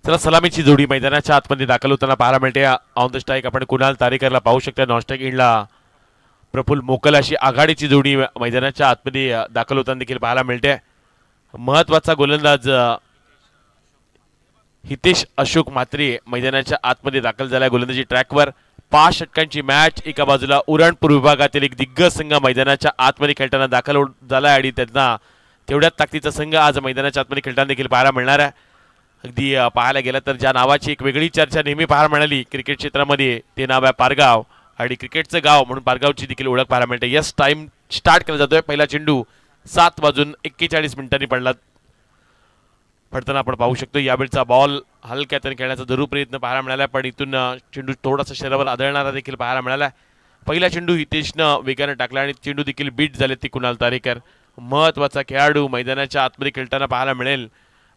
चला सलामीची जोडी मैदानाच्या आतमध्ये दाखल होताना पाहायला मिळते. ऑन द स्ट्राईक आपण कुणाल तारेकरला पाहू शकता. नॉनस्ट्राईक इंडला प्रफुल्ल मोकल अशी आघाडीची जोडी मैदानाच्या आतमध्ये दाखल होताना देखील पाहायला मिळते. महत्वाचा गोलंदाज हितेश अशोक म्हात्रे मैदानाच्या आतमध्ये दाखल झाला. गोलंदाजी ट्रॅकवर 5 षटकांची मॅच. एका बाजूला उरणपूर विभागातील एक दिग्गज संघ मैदानाच्या आतमध्ये खेळताना दाखल झाला आणि त्यांना तेवढ्याच ताकदीचा संघ आज मैदानाच्या आतमध्ये खेळताना देखील पाहायला मिळणार आहे. अगदी पाहायला गेलं तर ज्या नावाची एक वेगळी चर्चा नेहमी पाहायला मिळाली क्रिकेट क्षेत्रामध्ये ते नाव आहे पारगाव आणि क्रिकेटचं गाव म्हणून पारगावची देखील ओळख पाहायला मिळते. यस, टाइम स्टार्ट केला जातोय. पहिला चेंडू 7:41 पडताना आपण पाहू शकतो. यावेळचा बॉल हलक्या त्याने खेळण्याचा जरूर प्रयत्न पाहायला मिळाला, पण इथून चेंडू थोडासा शरीरावर आदळणारा देखील पाहायला मिळाला. पहिला चेंडू हितेशनं वेगाने टाकला आणि चेंडू देखील बीट झाले ती कुणाल तारेकर. महत्वाचा खेळाडू मैदानाच्या आतमध्ये खेळताना पाहायला मिळेल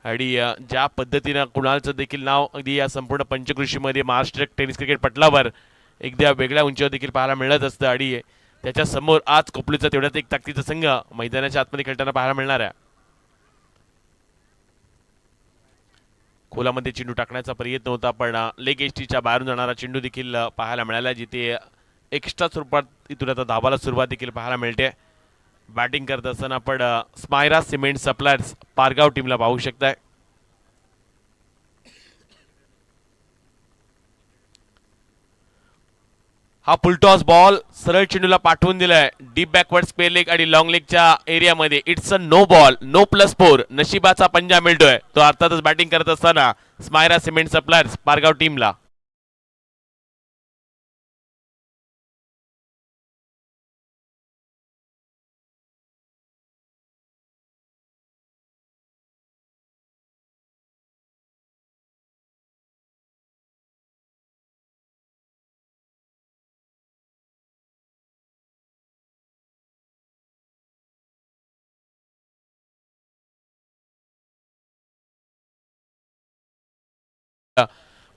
आणि ज्या पद्धतीनं कुणालचं देखील नाव अगदी या संपूर्ण पंचकृषीमध्ये महाराष्ट्र टेनिस क्रिकेट पटलावर एकदा वेगळ्या उंचीवर देखील पाहायला मिळत असतं आणि त्याच्या समोर आज कोपलीचा तेवढ्याच एक ताकदीचा संघ मैदानाच्या आतमध्ये खेळताना पाहायला मिळणार आहे. खोलामध्ये चेंडू टाकण्याचा प्रयत्न होता, पण लेग एसटीच्या बाहेरून जाणारा चेंडू देखील पाहायला मिळाला, जिथे एक्स्ट्रा स्वरूपात इथून आता धावाला सुरुवात देखील पाहायला मिळते. बॅटिंग करत असताना आपण स्मायरा सिमेंट सप्लायर्स पारगाव टीमला पाहू शकताय. हा फुलटॉस बॉल सरळ चेंडूला पाठवून दिलाय डीप बॅकवर्ड स्पेअर लेग आणि लॉंग लेगच्या एरियामध्ये. It's a no ball, no +4. नशिबाचा पंजा मिळतोय तो अर्थातच बॅटिंग करत असताना स्मायरा सिमेंट सप्लायर्स पारगाव टीमला.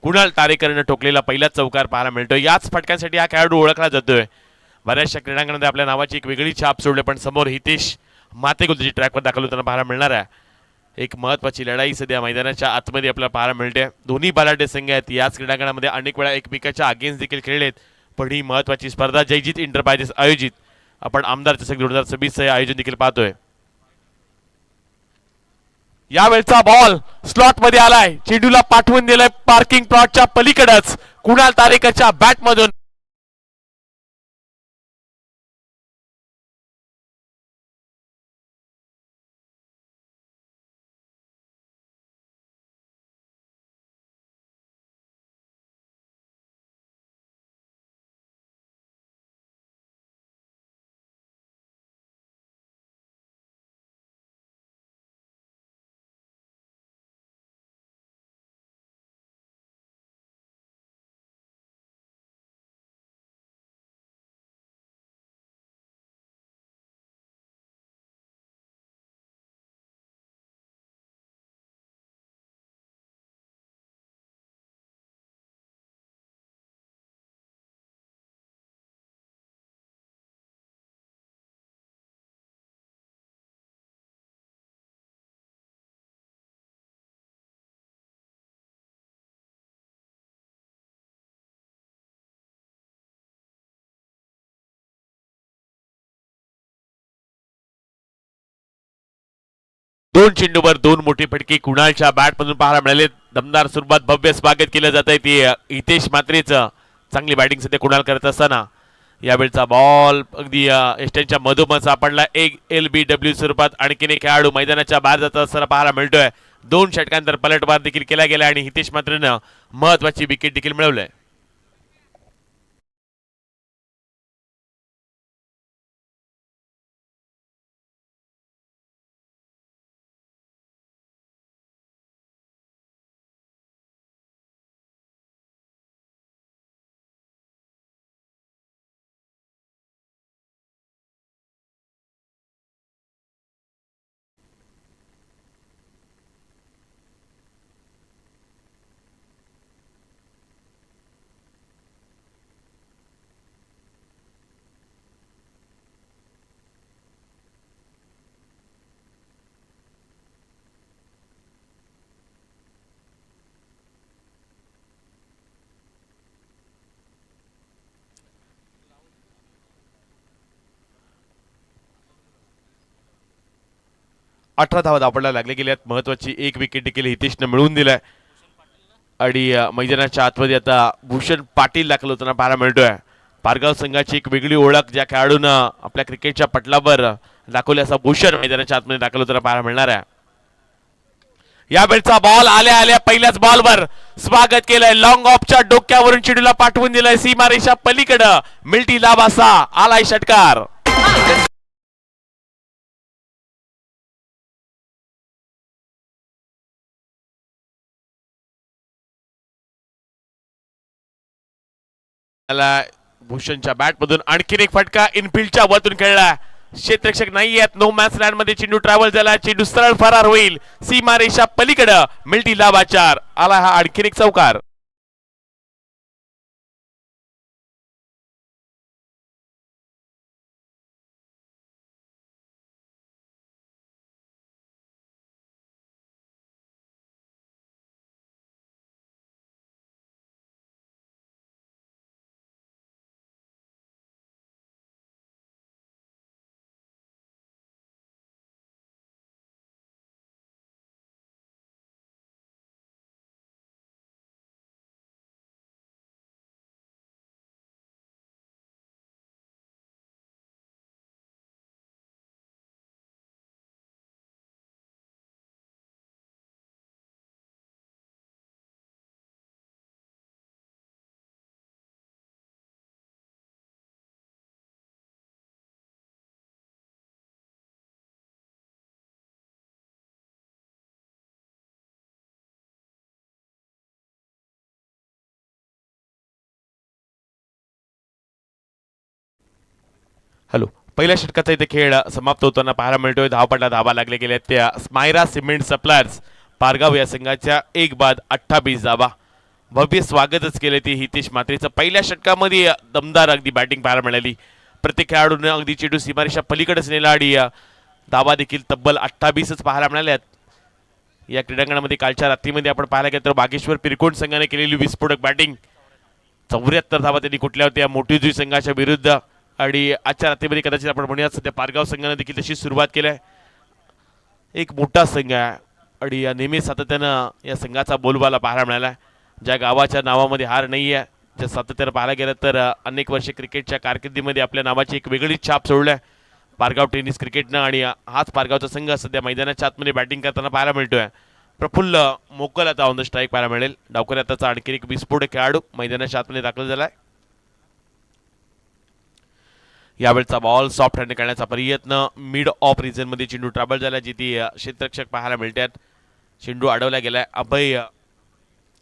कुणाल तारेकरनं ठोकलेला पहिला चौकार पाहायला मिळतो. याच फटक्यांसाठी हा खेळाडू ओळखला जातोय. बऱ्याचशा क्रीडांगणामध्ये आपल्या नावाची एक वेगळी छाप सोडली, पण समोर हितेश माते गोलंदाजी ट्रॅकवर दाखल होताना पाहायला मिळणार आहे. एक महत्वाची लढाई सध्या मैदानाच्या आतमध्ये आपल्याला पाहायला मिळते. दोन्ही बलाढ्य संघ आहेत. याच क्रीडांगणामध्ये अनेक वेळा एकमेकाच्या अगेन्स्ट देखील खेळलेत, पण ही महत्वाची स्पर्धा जयजीत एंटरप्राइजेस आयोजित आपण आमदार चषक 2026 आयोजन देखील पाहतोय. यावेळचा बॉल स्लॉट मध्ये आलाय, चेंडूला पाठवून दिलाय पार्किंग प्लॉटच्या पलीकडेच कुणाल तारेकरच्या बॅट मधून. दोन चेंडूवर दोन मोठी फटके कुणालच्या बॅट मधून पाहायला मिळाले. दमदार सुरुवात, भव्य स्वागत केलं जात आहे ती हितेश म्हात्रेचं. चांगली बॅटिंग सध्या कुणाल करत असताना यावेळचा बॉल अगदी एस्टनच्या मधोमध सापडला. एक LBW स्वरूपात आणखीन एक खेळाडू मैदानाच्या बाहेर जात असताना पाहायला मिळतोय. 2 षटकांतर पलटवार देखील केला गेला आणि हितेश म्हात्रेनं महत्वाची विकेट देखील मिळवलंय. 18 धावा धावपडायला लागले गेल्यात. महत्वाची एक विकेट देखील हितेशनं मिळवून दिलाय आणि मैदानाच्या आतमध्ये आता भूषण पाटील दाखल होताना पाहायला मिळतोय. पारगाव संघाची एक वेगळी ओळख ज्या खेळाडूनं आपल्या क्रिकेटच्या पटलावर दाखवली असा भूषण मैदानाच्या आतमध्ये दाखल होताना पाहायला मिळणार आहे. या वेळचा बॉल आल्या आल्या पहिल्याच बॉलवर स्वागत केलंय. लॉंग ऑफच्या डोक्यावरून चेंडूला पाठवून दिलंय सीमारेषा पलीकडं. मिल्टी लाभासा आलाय षटकार. भूषणच्या बॅट मधून आणखीन एक फटका इनफिल्डच्या वरतून खेळला. क्षेत्ररक्षक नाही आहेत. नो मॅच लँड मध्ये चेंडू ट्रॅव्हल झाला. चेंडू सरळ फरार होईल सीमारेषा पलीकडं. मिल्टी लाभाचार आला हा आणखीन एक चौकार. हॅलो, पहिल्या षटकाचा इथे खेळ समाप्त होताना पाहायला मिळतोय. धावपडला धावा लागले गेल्या त्या स्मायरा सिमेंट सप्लायर्स पारगाव या संघाच्या 1 बाद 28 धावा. भव्य स्वागतच केले ते हितेश मात्रेचं. पहिल्या षटकामध्ये दमदार अगदी बॅटिंग पाहायला मिळाली. प्रत्येक खेळाडूने अगदी चेंडू सीमारेषा पलीकडेच नेला आणि धावा देखील तब्बल 28च पाहायला मिळाल्यात. या क्रीडांगणामध्ये कालच्या रात्रीमध्ये आपण पाहायला गेलं तर बागेश्वर पिरकोण संघाने केलेली विस्फोटक बॅटिंग. 74 धावा त्यांनी कुठल्या होत्या मोठीजुई संघाच्या विरुद्ध. आणि आजच्या रात्रीमध्ये कदाचित आपण म्हणूया सध्या पारगाव संघाने देखील तशी सुरुवात केली आहे. एक मोठा संघ आहे आणि नेहमी सातत्यानं या संघाचा बोलबाला पाहायला मिळाला. ज्या गावाच्या नावामध्ये हार नाही आहे, ज्या सातत्यानं पाहायला गेलं तर अनेक वर्षे क्रिकेटच्या कारकिर्दीमध्ये आपल्या नावाची एक वेगळीच छाप सोडली आहे पारगाव टेनिस क्रिकेटनं. आणि हाच पारगावचा संघ सध्या मैदानाच्या आतमध्ये बॅटिंग करताना पाहायला मिळतोय. प्रफुल्ल मोकल आता ऑन द स्ट्राईक पाहायला मिळेल. डावकरी आताचा आणखी एक विस्फोटक खेळाडू मैदानाच्या आतमध्ये दाखल झालाय. यावेळचा बॉल सॉफ्ट हँड करण्याचा प्रयत्न. मिड ऑफ रिजन मध्ये चेंडू ट्रॅव्हल झाला जिथे क्षेत्ररक्षक पाहायला मिळतात. चेंडू अडवला गेलाय.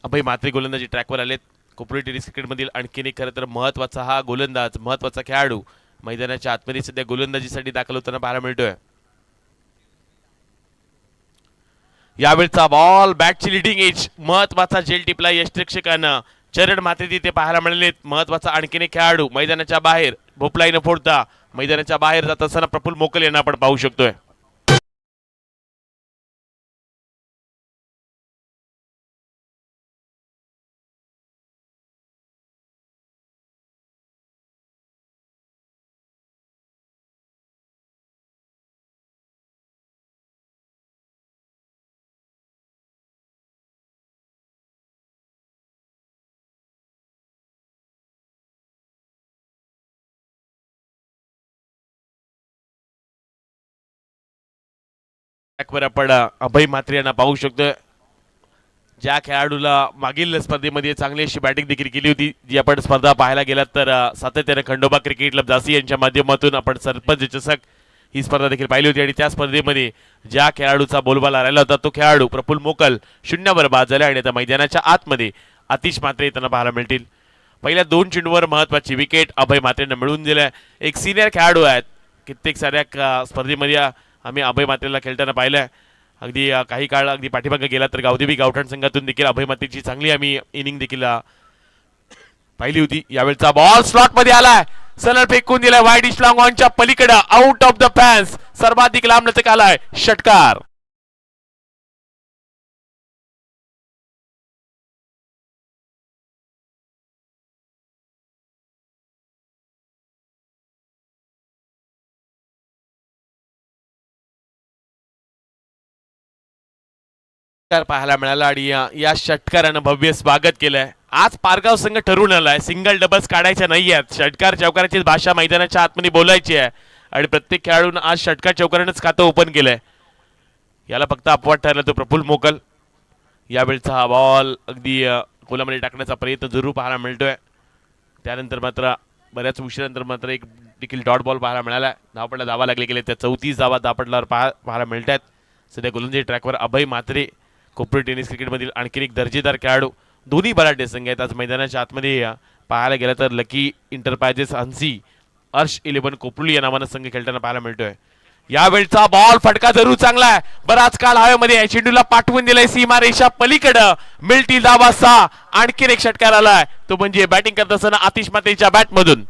अभय म्हात्रे गोलंदाजी ट्रॅकवर आलेत. कोपरी टेनिस क्रिकेटमधील आणखीन एक खरं तर महत्वाचा हा गोलंदाज, महत्वाचा खेळाडू मैदानाच्या आतमध्ये सध्या गोलंदाजीसाठी दाखल होताना पाहायला मिळतोय. यावेळचा बॉल बॅटची लिडिंग एज महत्वाचा झेल टिपला यष्टिरक्षकानं. चरण म्हात्रे तिथे पाहायला मिळालेत. महत्वाचा आणखीन एक खेळाडू मैदानाच्या बाहेर भोपलाई न फोडता मैदानाच्या बाहेर जात असताना प्रफुल्ल मोकल यांना आपण पाहू शकतोय. ट्रॅकवर आपण अभय म्हात्रे यांना पाहू शकतोय. ज्या खेळाडूला मागील स्पर्धेमध्ये चांगली अशी बॅटिंग देखील केली होती, जी आपण स्पर्धा पाहायला गेलात तर सातत्याने खंडोबा क्रिकेट क्लब झाशी यांच्या माध्यमातून आपण सरपंच चषक ही स्पर्धा देखील पाहिली होती. आणि त्या स्पर्धेमध्ये ज्या खेळाडूचा बोलबाला राहिला होता तो खेळाडू प्रफुल्ल मोकल 0 बाद झाला. आणि आता मैदानाच्या आतमध्ये आतिश म्हात्रे त्यांना पाहायला मिळतील. पहिल्या 2 चेंडूवर महत्वाची विकेट अभय म्हात्रेंना मिळवून दिल्या. एक सिनियर खेळाडू आहेत. कित्येक साऱ्या स्पर्धेमध्ये आम्ही अभय म्हात्रेला खेळताना पाहिलंय. अगदी काही काळ अगदी पाठीमागे गेला तर गावदेवी गावठाण संघातून देखील अभय म्हात्रेची चांगली आम्ही इनिंग देखील पाहिली होती. यावेळचा बॉल स्लॉट मध्ये आलाय. सरळ फेकून दिलाय वाईड इश लॉंग ऑनच्या पलीकडे आउट ऑफ द फॅन्स. सर्वाधिक लांब लचक आलाय षटकार. पाहायला मिळाला आणि या षटकारानं भव्य स्वागत केलंय. आज पारगाव संघ ठरवून आलाय सिंगल डबल्स काढायच्या नाहीयेत. षटकार चौकाराची भाषा मैदानाच्या आतमध्ये बोलायची आहे आणि प्रत्येक खेळाडूनं आज षटकार चौकारानंच खातं ओपन केलंय. याला फक्त अपवाद ठरला तो प्रफुल्ल मोकल. यावेळचा हा बॉल अगदी गोलामध्ये टाकण्याचा प्रयत्न जरूर पाहायला मिळतोय. त्यानंतर मात्र बऱ्याच उशिरानंतर मात्र एक देखील डॉट बॉल पाहायला मिळाला. धावपडला धावा लागले गेले त्या 34 धावा धावपडल्यावर पाहायला मिळत आहेत. सध्या गोलंदाजी ट्रॅकवर अभय म्हात्रे कोपरी टेनिस क्रिकेटमधील आणखी एक दर्जेदार खेळाडू. दोन्ही बराटे संघ आहेत आज मैदानाच्या आतमध्ये. पाहायला गेलं तर लकी इंटरप्राइजेस हंसी अर्श 11 कोपरुली या नावानं संघ खेळताना पाहायला मिळतोय. यावेळचा बॉल फटका जरूर चांगला आहे. बराच काळ हवेमध्ये चेंडूला पाठवून दिलाय सीमा रेषा पलीकडं. मिळतील धावा 6. आणखीन एक षटकार आलाय तो म्हणजे बॅटिंग करत असताना आतिश मातेच्या बॅट मधून.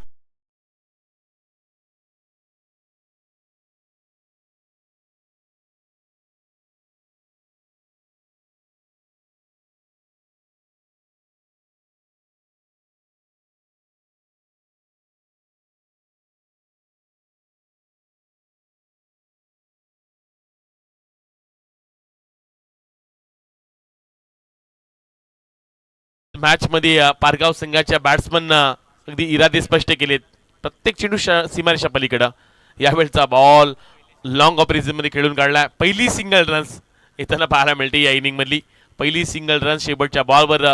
मॅच मध्ये पारगाव संघाच्या बॅट्समन अगदी इरादे स्पष्ट केलेत. प्रत्येक चेंडू सीमारेषा पलीकडं. यावेळचा बॉल लॉंग ऑपरेशन मध्ये खेळून काढला. पहिली सिंगल रन्स येताना पाहायला मिळते या इनिंग मधली. पहिली सिंगल रन शेवटच्या बॉलवर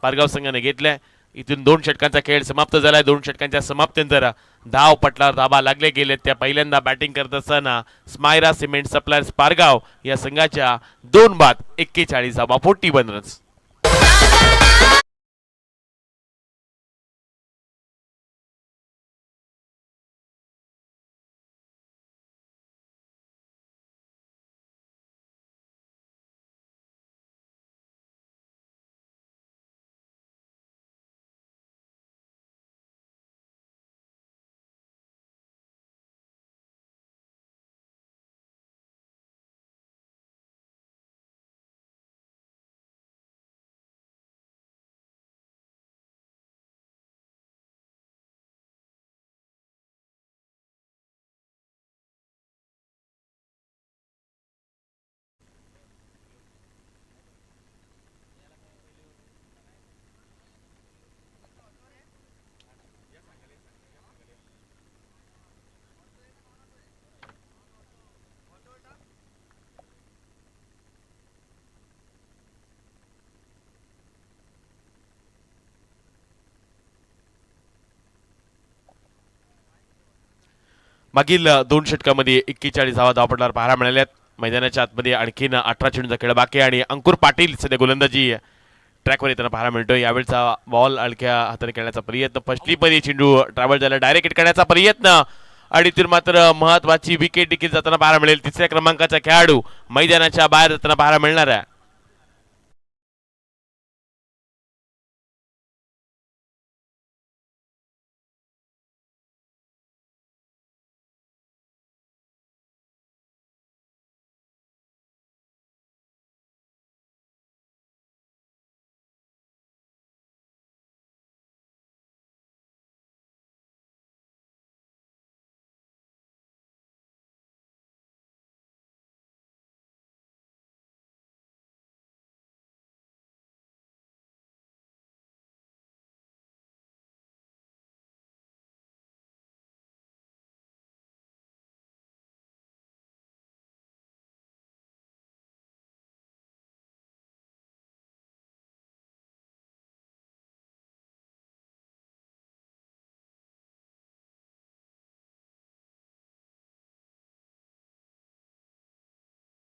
पारगाव संघाने घेतलाय. इथून 2 षटकांचा खेळ समाप्त झालाय. 2 षटकांच्या समाप्तीनंतर धाव पटलावर धाबा लागले गेले. त्या पहिल्यांदा बॅटिंग करत असताना स्मायरा सिमेंट सप्लायर्स पारगाव या संघाच्या 2 बाद 41 धावा 41 रन्स. मागील 2 षटकामध्ये 41 धावा धावपडल्यावर पाहायला मिळाल्यात. मैदानाच्या आतमध्ये आणखीन 18 चेंडूचा खेळ बाकी आणि अंकुर पाटील सध्या गोलंदाजी ट्रॅकवर येताना पाहायला मिळतोय. यावेळचा बॉल हलक्या हाताने खेळण्याचा प्रयत्न. फर्स्टलीमध्ये चेंडू ट्रॅव्हल झाला. डायरेक्ट हिट करण्याचा प्रयत्न आणि तिथून मात्र महत्वाची विकेट देखील जाताना पाहायला मिळेल. 3ऱ्या क्रमांकाचा खेळाडू मैदानाच्या बाहेर जाताना पाहायला मिळणार आहे.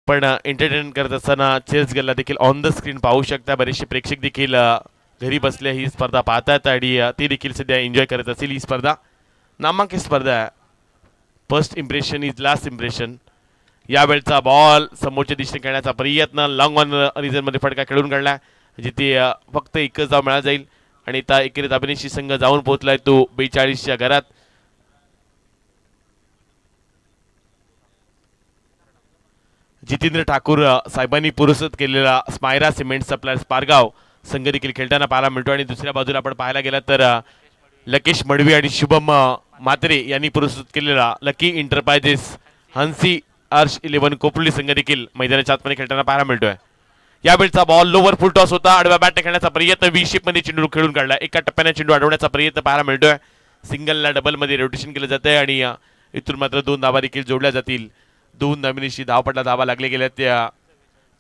पण एंटरटेन करत असताना चेस गल्ला देखील ऑन द स्क्रीन पाहू शकता. बरेचसे प्रेक्षक देखील घरी बसल्या ही स्पर्धा पाहतात आणि ते देखील सध्या एन्जॉय करत असतील. ही स्पर्धा नामांकित स्पर्धा आहे. First impression is last impression. यावेळचा बॉल समोरच्या दिशेने खेळण्याचा प्रयत्न. लॉंग ऑन रिझन मध्ये फटका खेळून काढला जिथे फक्त एकच धाव मिळाला जाईल आणि त्या एकेरीत अभिनेशी संघ जाऊन पोहोचलाय तो 42च्या घरात. जितेंद्र ठाकूर साहेबांनी पुरस्कृत केलेला स्मायरा सिमेंट सप्लायर्स पारगाव संघ देखील खेळताना पाहायला मिळतो. आणि दुसऱ्या बाजूला आपण पाहायला गेला तर लकेश मडवी आणि शुभम म्हात्रे यांनी पुरस्कृत केलेला लकी इंटरप्राइजेस हंसी अर्श 11 कोपरुली संघ देखील मैदानाच्या आतमध्ये खेळताना पाहायला मिळतोय. यावेळचा बॉल लोवर फुल टॉस होता. आडव्या बॅटने खेळण्याचा प्रयत्न व्ही शेप मध्ये चेंडू खेळून काढला. एका टप्प्याने चेंडू अडवण्याचा प्रयत्न पाहायला मिळतोय. सिंगलला डबल मध्ये रोटेशन केलं जातंय आणि इथून मात्र 2 धावा देखील जोडल्या जातील. 2 धावांनिशी धावपटला धावा लागले गेल्या त्या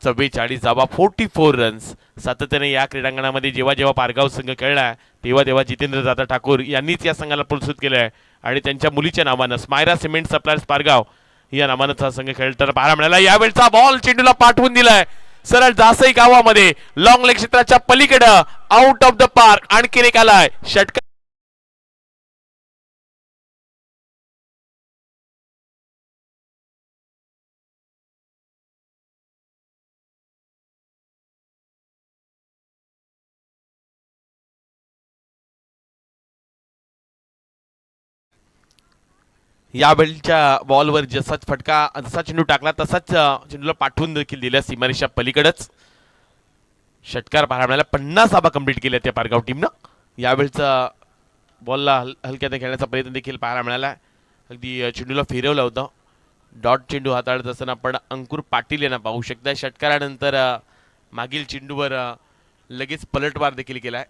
44 धावा 44 रन्स. सातत्याने या क्रीडांगणामध्ये जेव्हा जेव्हा पारगाव संघ खेळलाय तेव्हा तेव्हा जितेंद्र दादा ठाकूर यांनीच या संघाला प्रोत्साहित केलंय आणि त्यांच्या मुलीच्या नावानं स्मायरा सिमेंट सप्लायर्स पारगाव या नावानं हा संघ खेळताना पाहायला मिळाला. यावेळचा बॉल चेंडूला पाठवून दिलाय सरळ जासई गावामध्ये लॉंग लेग क्षेत्राच्या पलीकडे आउट ऑफ द पार्क. आणखी एक आलाय षटकार. यावेळच्या बॉलवर जसाच फटका जसा चेंडू टाकला तसाच चेंडूला पाठवून देखील दिल्या सीमारेषा पलीकडेच. षटकार पाहायला मिळाला. 50 धावा कंप्लीट केल्या त्या पारगाव टीमनं. यावेळचा बॉलला हलक्याने खेळण्याचा प्रयत्न देखील पाहायला मिळाला. अगदी चेंडूला फिरवलं होतं. डॉट चेंडू हाताळत असताना आपण अंकुर पाटील यांना पाहू शकता. षटकारानंतर मागील चेंडूवर लगेच पलटवार देखील केलाय.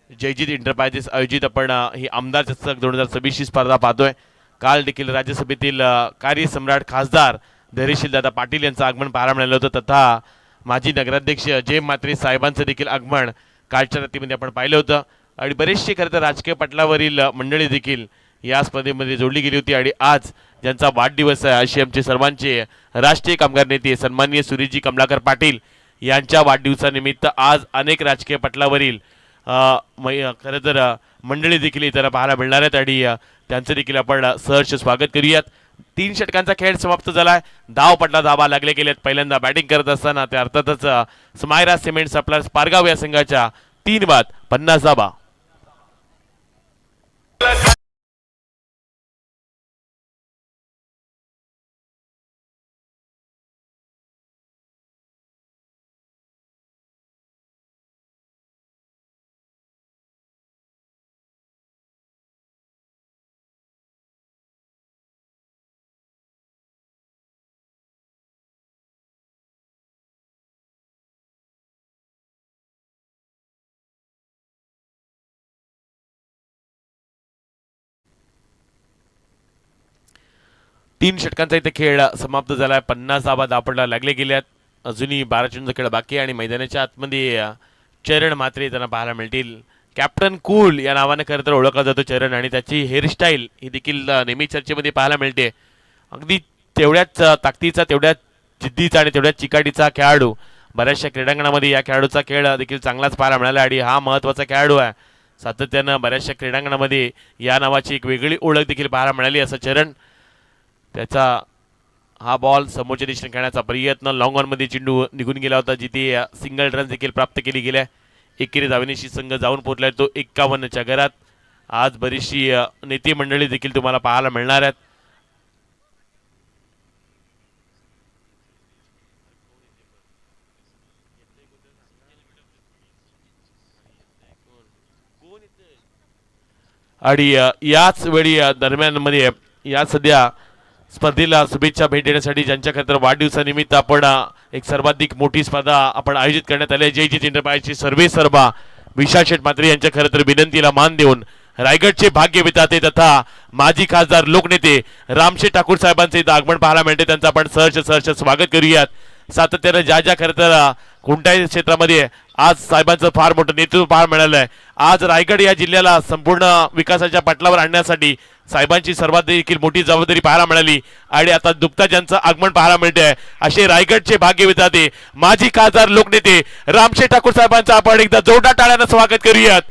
जयजित एंटरप्राइजेस आयोजित आपण ही आमदार चषक 2026 ही स्पर्धा पाहतोय. काल देखील राज्यसभेतील कार्यसम्राट खासदार धैर्यशील दादा पाटील यांचं आगमन पाहायला मिळालं होतं. तथा माजी नगराध्यक्ष जय म्हात्रे साहेबांचं देखील आगमन कालच्या रात्रीमध्ये आपण पाहिलं होतं. आणि बरेचसे खरं तर राजकीय पटलावरील मंडळी देखील या स्पर्धेमध्ये जोडली गेली होती. आणि आज ज्यांचा वाढदिवस आहे अशी आमचे सर्वांचे राष्ट्रीय कामगार नेते सन्माननीय सुरेशजी कमलाकर पाटील यांच्या वाढदिवसानिमित्त आज अनेक राजकीय पटलावरील खरं तर मंडळी देखील इतर पाहायला मिळणार आहेत आणि त्यांचं देखील आपण सहर्ष स्वागत करूयात. 3 षटकांचा खेळ समाप्त झालाय. धाव पटला धावा लागले गेलेत. पहिल्यांदा बॅटिंग करत असताना ते अर्थातच स्मायरा सिमेंट सप्लायर्स पारगाव या संघाच्या 3 बाद 50 धावा. तीन षटकांचा इथे खेळ समाप्त झालाय. 50 धावा धावपटला लागले गेल्यात. अजूनही 12 चेंडूचा खेळ बाकी आहे आणि मैदानाच्या आतमध्ये चरण म्हात्रे त्यांना पाहायला मिळतील. कॅप्टन कूल या नावाने खरं तर ओळखला जातो चरण आणि त्याची हेअरस्टाईल ही देखील नेहमी चर्चेमध्ये पाहायला मिळते. अगदी तेवढ्याच ताकदीचा तेवढ्याच जिद्दीचा आणि तेवढ्याच चिकाटीचा खेळाडू. बऱ्याचशा क्रीडांगणामध्ये या खेळाडूचा खेळ देखील चांगलाच पाहायला मिळाला आणि हा महत्त्वाचा खेळाडू आहे. सातत्यानं बऱ्याचशा क्रीडांगणामध्ये या नावाची एक वेगळी ओळख देखील पाहायला मिळाली. असं चरण त्याचा हा बॉल समोरच्या दिशेने खेळण्याचा प्रयत्न लॉंग ऑनमध्ये चेंडू निघून गेला होता जिथे सिंगल रन देखील प्राप्त केली गेल्या. एकेरी धावनेशी संघ जाऊन पोहोचलाय तो 51च्या घरात. आज बरीचशी नेते मंडळी देखील तुम्हाला पाहायला मिळणार आहेत. आणि याच वेळी दरम्यान मध्ये या सध्या स्पर्धेला शुभेच्छा भेट देण्यासाठी ज्यांच्या खरं वाढदिवसानिमित्त आपण एक सर्वाधिक मोठी स्पर्धा आपण आयोजित करण्यात आली आहे. जयजित एंटरप्राइजचे सर्वे सर्वा विशाल शेठ म्हात्रे यांच्या खरं तर विनंतीला मान देऊन रायगडचे भाग्य विधाते तथा माजी खासदार लोकनेते रामशेठ ठाकूर साहेबांचे इथं आगमन पाहायला मिळते. त्यांचं आपण सहर्ष स्वागत करूयात. सातत्यानं ज्या खरं तर कोणत्याही क्षेत्रामध्ये आज साहेबांचं फार मोठं नेतृत्व पाहायला मिळालं आहे. आज रायगड या जिल्ह्याला संपूर्ण विकासाच्या पटलावर आणण्यासाठी साहेबांची सर्वात देखील मोठी जबाबदारी पाहायला मिळाली आणि आता दुप्ता ज्यांचं आगमन पाहायला मिळते आहे असे रायगडचे भाग्य विधाते माजी खासदार लोकनेते रामशेठ ठाकूर साहेबांचं आपण एकदा जोरदार टाळ्यानं स्वागत करूयात.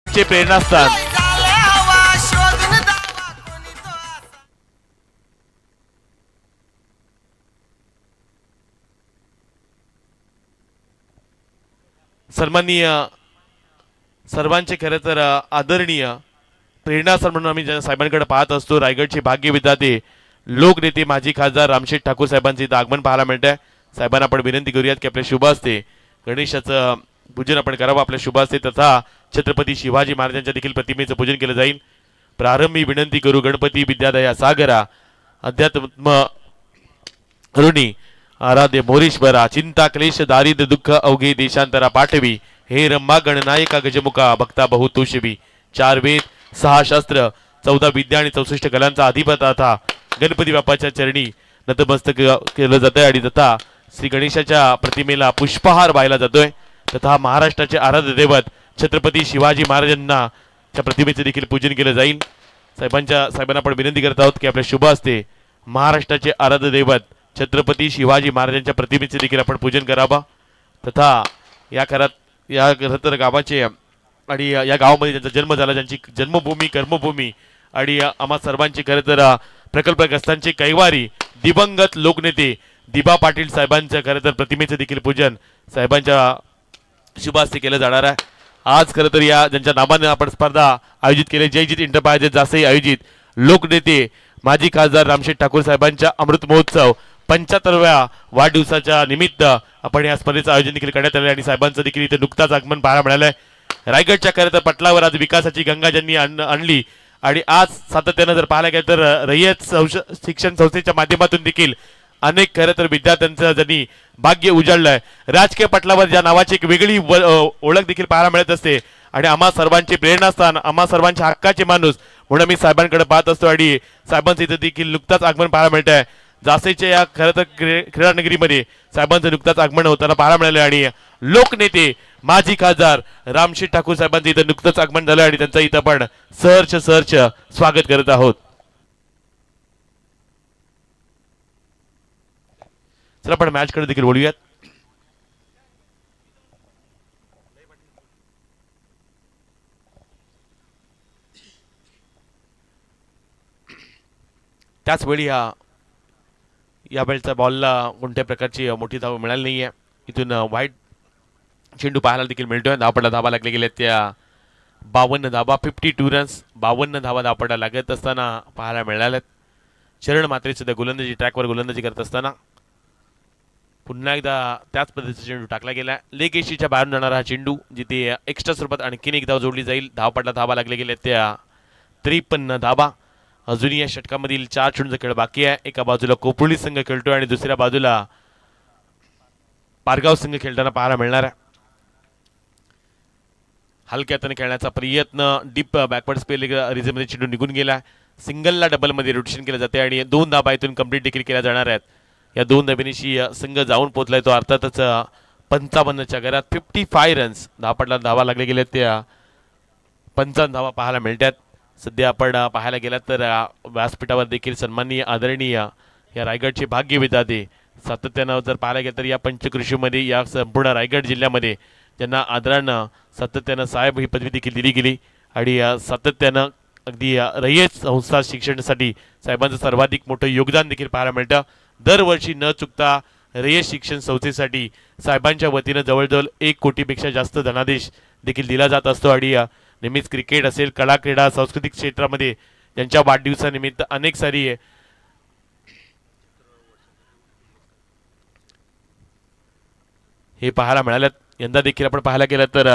प्रेरणास्थान सन्माननीय सर्वांचे खरं तर आदरणीय प्रेरणास्थान म्हणून आम्ही साहेबांकडे पाहत असतो. रायगडचे भाग्य विधाते लोकनेते माजी खासदार रामशेठ ठाकूर साहेबांचे इथं आगमन पाहायला मिळतंय. साहेबांना आपण विनंती करूयात की आपल्या शुभ हस्ते गणेशाचं पूजन आपण करावं. आपल्या शुभ हस्ते तथा छत्रपती शिवाजी महाराजांच्या देखील प्रतिमेचं पूजन केलं जाईल. प्रारंभी विनंती करू गणपती विद्यादया सागरा अध्यात्म ऋणी आराध्य मोरेश्वरा चिंता क्लेश दारिद्र्य दुःख अवघे देशांतरा पाठवी हे रंभा गणनायका गजमुखा भक्ता बहुतोषवी. 4 वेद 6 शास्त्र 14 विद्या आणि 64 कलांचा अधिपता था गणपती बाप्पाच्या चरणी नतमस्तक केलं जातंय आणि तथा श्री गणेशाच्या प्रतिमेला पुष्पहार वाहिला जातोय. तथा महाराष्ट्राचे आराध्य दैवत छत्रपती शिवाजी महाराजांना च्या प्रतिमेचे देखील पूजन केलं जाईल. साहेबांना आपण विनंती करत आहोत की आपल्या शुभ हस्ते महाराष्ट्राचे आराध्य दैवत छत्रपती शिवाजी महाराजांच्या प्रतिमेचे देखील आपण पूजन करावं. तथा या खरं तर गावाचे आणि या गावामध्ये ज्यांचा जन्म झाला ज्यांची जन्मभूमी कर्मभूमी आणि आम्हा सर्वांची खरं तर प्रकल्पग्रस्तांचे कैवारी दिवंगत लोकनेते दिबा पाटील साहेबांच्या खरं तर प्रतिमेचे देखील पूजन साहेबांच्या शुभ हस्ते केलं जाणार आहे. आज खरं तर या ज्यांच्या नावाने आपण स्पर्धा आयोजित केली जयजित इंटरप्राइजेस जासे आयोजित लोकनेते माजी खासदार रामशेठ ठाकूर साहेबांच्या अमृत महोत्सव 75व्या वाढदिवसाच्या निमित्त आपण या स्पर्धेचं आयोजन देखील करण्यात आले आणि साहेबांचं देखील इथे नुकताच आगमन पाहायला मिळालंय. रायगडच्या खरं तर पटलावर आज विकासाची गंगा ज्यांनी आणली आणि आज सातत्यानं जर पाहायला गेलं तर रयत शिक्षण संस्थेच्या माध्यमातून देखील अनेक खरं तर विद्यार्थ्यांचं ज्यांनी भाग्य उजाळलंय. राजकीय पटलावर ज्या नावाची एक वेगळी ओळख देखील पाहायला मिळत असते आणि आम्हा सर्वांचे प्रेरणास्थान आम्हा सर्वांच्या हक्काचे माणूस म्हणून आम्ही साहेबांकडे पाहत असतो आणि साहेबांचं इथं देखील नुकताच आगमन पाहायला मिळत आहे. जासेच्या या खरं तर क्रीडा नगरीमध्ये साहेबांचं नुकताच आगमन होताना पाहायला मिळालं आणि लोकनेते माजी खासदार रामशेठ ठाकूर साहेबांचं इथं नुकतंच आगमन झालं आणि त्यांचं इथं आपण सहर्ष स्वागत करत आहोत. चला आपण मॅच कडे देखील बोलूयात. त्याचवेळी या वेळच्या बॉलला कोणत्या प्रकारची मोठी धाव मिळाली नाहीये. इथून वाईट चेंडू पाहायला देखील मिळतोय. धावपडा धावा लागले गेल्या त्या 52 धावा 52 रन्स 52 धावा धावपडा लागत असताना पाहायला मिळाल्यात. शरण मात्रे सुद्धा गोलंदाजी ट्रॅकवर गोलंदाजी करत असताना पुन्हा एकदा त्याच पद्धतीचा चेंडू टाकला गेला. लेग एशीच्या बाहेरून जाणारा हा चेंडू जिथे एक्स्ट्रा स्वरूपात आणखीन एक धाव जोडली जाईल. धावपडला धावा लागले गेल्या त्या 53 धावा. अजूनही या षटकामधील 4 चेंडूंचा खेळ बाकी आहे. एका बाजूला कोपरुली संघ खेळतोय आणि दुसऱ्या बाजूला पारगाव संघ खेळताना पाहायला मिळणार आहे. हलक्यातने खेळण्याचा प्रयत्न डीप बॅकवर्ड स्पेल रिझममध्ये चेंडू निघून गेला. सिंगलला डबलमध्ये रोटेशन केलं जाते आणि 2 धाबा इथून कंप्लीट देखील केल्या जाणार आहेत. या 2 धाबेनिशी संघ जाऊन पोहोचलाय तो अर्थातच 55च्या घरात 55 रन्स धावपडला धावा लागले गेले त्या 55 धावा पाहायला मिळतात. सध्या आपण पाहायला गेलात तर व्यासपीठावर देखील सन्माननीय आदरणीय या रायगडचे भाग्य विधाते सातत्यानं जर पाहायला गेलं तर या पंचकृषीमध्ये या संपूर्ण रायगड जिल्ह्यामध्ये ज्यांना आदरानं सातत्यानं साहेब ही पदवी देखील दिली गेली आणि सातत्यानं अगदी रयत संस्था शिक्षणासाठी साहेबांचं सर्वाधिक मोठं योगदान देखील पाहायला मिळतं. दरवर्षी न चुकता रयत शिक्षण संस्थेसाठी साहेबांच्या वतीनं जवळजवळ 1 कोटीपेक्षा जास्त धनादेश देखील दिला जात असतो आणि नेहमीच क्रिकेट असेल कला क्रीडा सांस्कृतिक क्षेत्रामध्ये त्यांच्या वाढदिवसानिमित्त अनेक सारी हे पाहायला मिळाल्यात. यंदा देखील आपण पाहायला गेलं तर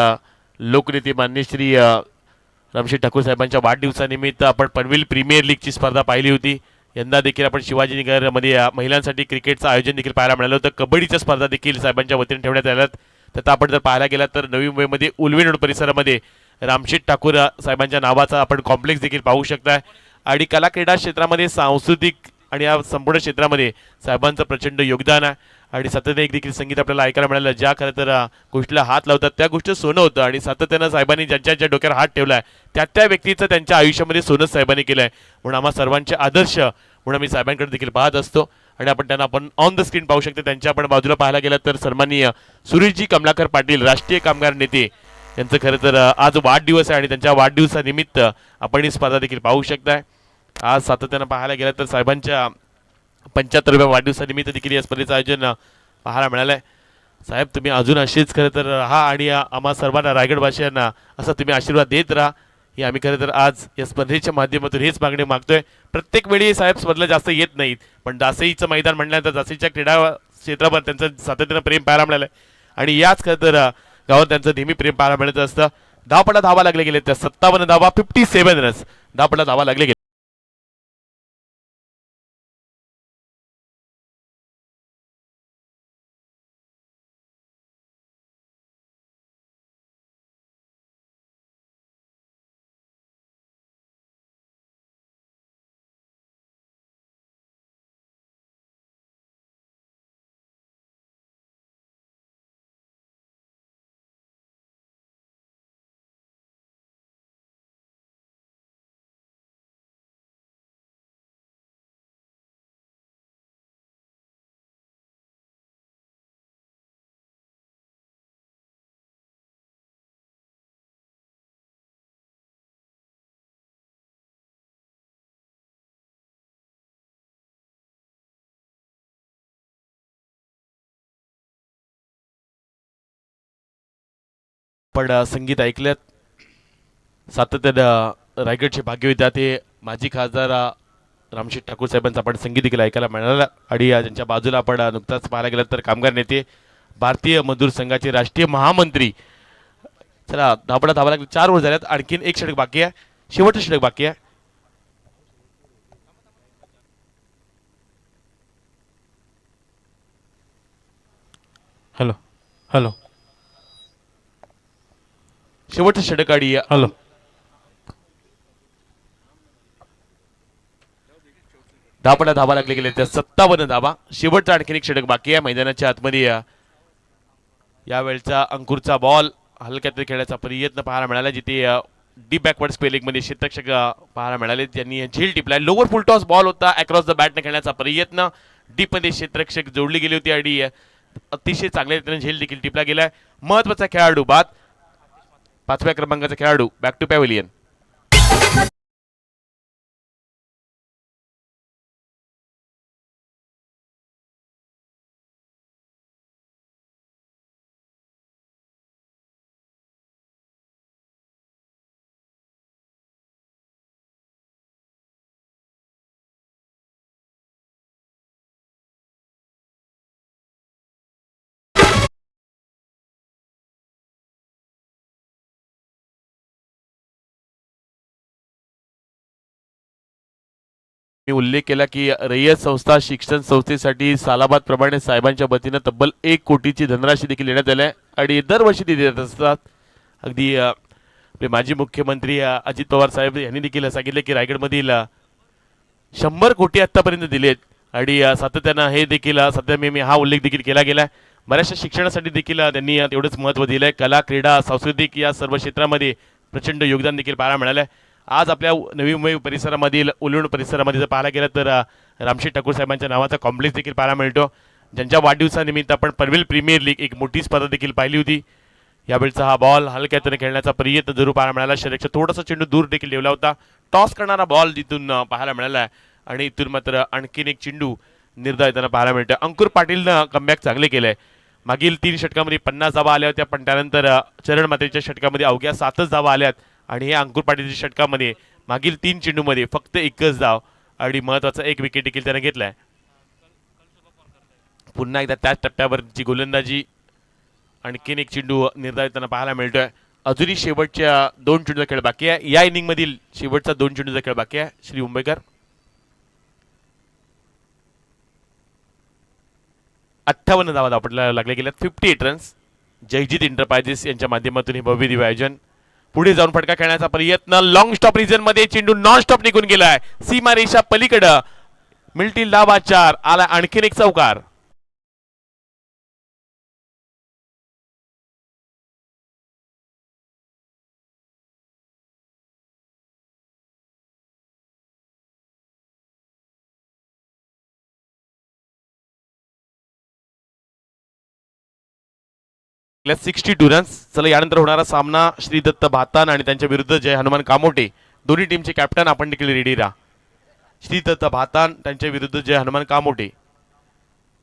लोकनेते मान्य श्री रामशेठ ठाकूर साहेबांच्या वाढदिवसानिमित्त आपण पनवेल प्रीमियर लीगची स्पर्धा पाहिली होती. यंदा देखील आपण शिवाजीनगरमध्ये महिलांसाठी क्रिकेटचं आयोजन देखील पाहायला मिळालं होतं. कबड्डीच्या स्पर्धा देखील साहेबांच्या वतीने ठेवण्यात आल्यात. तर आपण जर पाहायला गेला तर नवी मुंबईमध्ये उल्वे रोड परिसरामध्ये रामशेठ ठाकूर साहेबांच्या नावाचा आपण कॉम्प्लेक्स देखील पाहू शकताय आणि कला क्रीडा क्षेत्रामध्ये सांस्कृतिक आणि या संपूर्ण क्षेत्रामध्ये साहेबांचं प्रचंड योगदान आहे आणि सातत्याने एक देखील संगीत आपल्याला ऐकायला मिळालं. ज्या खरं तर गोष्टीला हात लावतात त्या गोष्टी सोनं होतं आणि सातत्यानं साहेबांनी ज्यांच्या डोक्यावर हात ठेवलाय त्या व्यक्तीचं त्यांच्या आयुष्यामध्ये सोनंच साहेबांनी केलंय. म्हणून आम्हा सर्वांचे आदर्श म्हणून आम्ही साहेबांकडे देखील पाहत असतो आणि आपण त्यांना आपण ऑन द स्क्रीन पाहू शकतो. त्यांच्या आपण बाजूला पाहायला गेलं तर सन्माननीय सुरेशजी कमलाकर पाटील राष्ट्रीय कामगार नेते यांचं खरं तर आज वाढदिवस आहे आणि त्यांच्या वाढदिवसानिमित्त आपण ही स्पर्धा देखील पाहू शकताय. आज सातत्यानं पाहायला गेलं तर साहेबांच्या 75व्या वाढदिवसानिमित्त देखील या स्पर्धेचं आयोजन पाहायला मिळालंय. साहेब तुम्ही अजून असेच खरं तर राहा आणि आम्हा सर्वांना रायगडवासियांना असा तुम्ही आशीर्वाद देत राहा. ही आम्ही खरं तर आज या स्पर्धेच्या माध्यमातून हेच मागणी मागतोय. प्रत्येक वेळी साहेब स्पर्धेला जास्त येत नाहीत, पण दासईचं मैदान म्हटल्यानंतर दासईच्या क्रीडा क्षेत्रावर त्यांचं सातत्यानं प्रेम पाहायला मिळालं आणि याच खरं तर गावात त्यांचं नेहमी प्रेम पाहायला मिळत असतं. धावपटा धावा लागले गेले त्या 57 धावा 57 रन्स धावपटा धावा लागले गेले. पण संगीत ऐकल्यात सातत्यानं रायगडचे भाग्य विधाते माजी खासदार रामशेठ ठाकूर साहेबांचं आपण संगीत देखील ऐकायला मिळालं आणि ज्यांच्या बाजूला आपण नुकताच पाहायला गेलं तर कामगार नेते भारतीय मजदूर संघाचे राष्ट्रीय महामंत्री. चला धावपडा धावा लागले 4 ओव्हर झाल्यात, आणखीन एक षटक बाकी आहे, शेवटचं षटक बाकी आहे. हॅलो हॅलो शेवटचं षटक आणि हॅलो धावपडा धावा लागले गेले त्या 57 धावा. शेवटचा आणखीन एक षटक बाकी आहे. मैदानाच्या आतमध्ये यावेळचा अंकुरचा बॉल हलक्यात खेळण्याचा प्रयत्न पाहायला मिळाला, जिथे डीप बॅकवर्ड स्पेलिंग मध्ये क्षेत्ररक्षक पाहायला मिळाले. त्यांनी झेल टिपलाय. लोअर फुल टॉस बॉल होता, अक्रॉस द बॅटने खेळण्याचा प्रयत्न, डीप मध्ये क्षेत्ररक्षक जोडली गेली होती आणि अतिशय चांगल्या रीतीने झेल देखील टिपला गेलाय. महत्वाचा खेळाडू बाद 5व्या क्रमांकाचा खेळाडू बॅक टू पॅव्हिलियन. मी उल्लेख केला की रय्यत संस्था शिक्षण संस्थेसाठी सालाबाद प्रमाणे साहेबांच्या वतीनं तब्बल 1 कोटीची धनराशी देखील देण्यात आली आहे आणि दरवर्षी ती देत असतात. अगदी आपले माजी मुख्यमंत्री अजित पवार साहेब यांनी देखील सांगितले की रायगडमधील 100 कोटी आतापर्यंत दिलेत आणि सातत्यानं हे देखील सध्या मी हा उल्लेख देखील केला गेला. बऱ्याचशा शिक्षणासाठी देखील त्यांनी तेवढंच महत्त्व दिलं आहे. कला क्रीडा सांस्कृतिक या सर्व क्षेत्रामध्ये प्रचंड योगदान देखील पाहायला मिळालं. आज आपल्या नवी मुंबई परिसरामधील उलवण परिसरामध्ये जर पाहायला गेलं तर रामशेठ ठाकूर साहेबांच्या नावाचा कॉम्प्लेक्स देखील पाहायला मिळतो, ज्यांच्या वाढदिवसानिमित्त आपण पनवेल प्रीमियर लीग एक मोठी स्पर्धा देखील पाहिली होती. यावेळचा हा बॉल हलक्यातून खेळण्याचा प्रयत्न जरूर पाहायला मिळाला. शरीराचा थोडासा चेंडू दूर देखील ठेवला होता. टॉस करणारा बॉल जिथून पाहायला मिळाला आणि इथून मात्र आणखीन एक चेंडू निर्धार येताना पाहायला मिळतं. अंकुर पाटीलनं कमबॅक चांगले केलंय. मागील 3 षटकामध्ये 50 धावा आल्या होत्या, पण त्यानंतर चरण मातेच्या षटकामध्ये अवघ्या 7च धावा आल्यात आणि हे अंकुर पाटीलच्या षटकामध्ये मागील 3 चेंडूमध्ये फक्त 1च धाव आणि महत्वाचा 1 विकेट देखील त्याने घेतलाय. पुन्हा एकदा त्याच टप्प्यावरची गोलंदाजी, आणखीन एक चेंडू निर्धारिताना पाहायला मिळतोय. अजूनही शेवटच्या 2 चेंडूचा खेळ बाकी आहे. या इनिंग मधील शेवटचा 2 चेंडूचा खेळ बाकी आहे. श्री मुंबईकर 58 धावा आपल्याला लागले गेल्यात. 58 रन्स. जयजीत एंटरप्राइजेस यांच्या माध्यमातून हे भव्य दिव्य आयोजन. पुढे जाऊन फटका खेळण्याचा प्रयत्न, लॉंग स्टॉप रिजन मध्ये चेंडू नॉन स्टॉप निघून गेलाय. सीमा रेषा पलीकडे मिळतील धावा 4. आला आणखीन एक चौकार. आपल्या 62 रन्स. चला यानंतर होणारा सामना श्रीदत्त भातान आणि त्यांच्या विरुद्ध जय हनुमान कामोटे. दोन्ही टीमचे कॅप्टन आपण देखील रेडी राहा. श्रीदत्त भातान त्यांच्या विरुद्ध जय हनुमान कामोटे.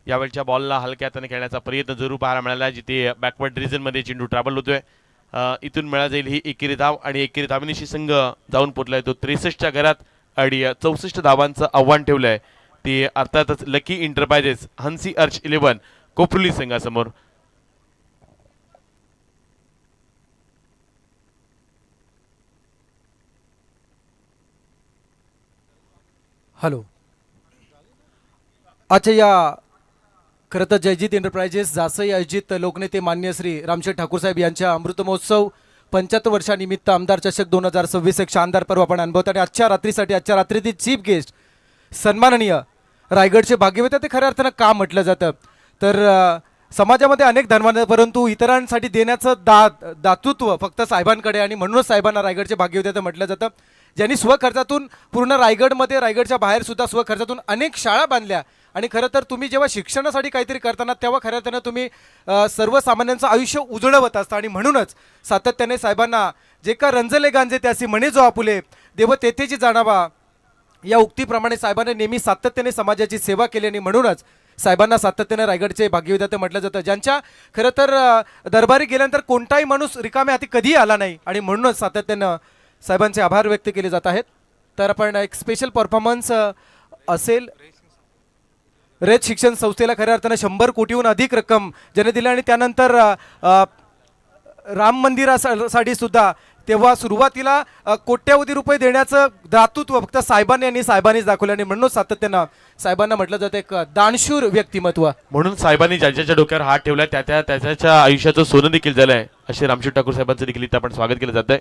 यावेळच्या बॉलला हलक्या हाताने खेळण्याचा प्रयत्न जरूर पाहायला मिळाला, जिथे बॅकवर्ड रिजन मध्ये चेंडू ट्रॅव्हल होतोय. इथून मिळा जाईल ही एकेरी धाव आणि एकेरी धावनीशी संघ जाऊन पोचलाय तो 63च्या घरात आणि 64 धावांचं आव्हान ठेवलंय ते अर्थातच lucky enterprises Hanshi urge 11 कोपरुली संघासमोर. Hello. अच्छा, या खरं तर जयजित एंटरप्राइजेस जासई आयोजित लोकनेते मान्य श्री रामशेठ ठाकूर साहेब यांच्या अमृत महोत्सव 75 वर्षानिमित्त आमदार चषक 2026 एक शानदार पर्व आपण अनुभवतो आणि आजच्या रात्रीतील चीफ गेस्ट सन्माननीय रायगडचे भाग्यविधाते ते खऱ्या अर्थानं का म्हटलं जातं तर समाजामध्ये अनेक धर्मांना परंतु इतरांसाठी देण्याचं दातृत्व फक्त साहेबांकडे आणि म्हणूनच साहेबांना रायगडचे भाग्यविधाते म्हटलं जातं. ज्यांनी स्वखर्चातून पूर्ण रायगडमध्ये रायगडच्या बाहेर सुद्धा स्वखर्चातून अनेक शाळा बांधल्या आणि खरं तर तुम्ही जेव्हा शिक्षणासाठी काहीतरी करताना तेव्हा खऱ्या अर्थानं तुम्ही सर्वसामान्यांचं आयुष्य उजळवत असता आणि म्हणूनच सातत्याने साहेबांना जे का रंजले गांजे त्यासी म्हणे जो आपुले देव तेथेची जाणावा या उक्तीप्रमाणे साहेबांनी नेहमी सातत्याने समाजाची सेवा केली आणि म्हणूनच साहेबांना सातत्याने रायगडचे भाग्यविधाते म्हटलं जातं. ज्यांच्या खरं तर दरबारी गेल्यानंतर कोणताही माणूस रिकाम्या हाती कधीही आला नाही आणि म्हणूनच सातत्यानं साहेबांचे आभार व्यक्त केले जात आहेत. तर आपण एक स्पेशल परफॉर्मन्स असेल. रेत शिक्षण संस्थेला खऱ्या अर्थानं 100 कोटीहून अधिक रक्कम ज्याने दिली आणि त्यानंतर राम मंदिरासाठी सुद्धा तेव्हा सुरुवातीला कोट्यावधी रुपये देण्याचं दातृत्व फक्त साहेबांनीच दाखवलं आणि म्हणून सातत्यानं साहेबांना म्हटलं जातं एक दानशूर व्यक्तिमत्व. म्हणून साहेबांनी ज्यांच्या डोक्यावर हात ठेवलाय त्याच्या आयुष्याचं सोनं देखील झालंय असे रामशेठ ठाकूर साहेबांचं देखील इथं आपण स्वागत केलं जात आहे.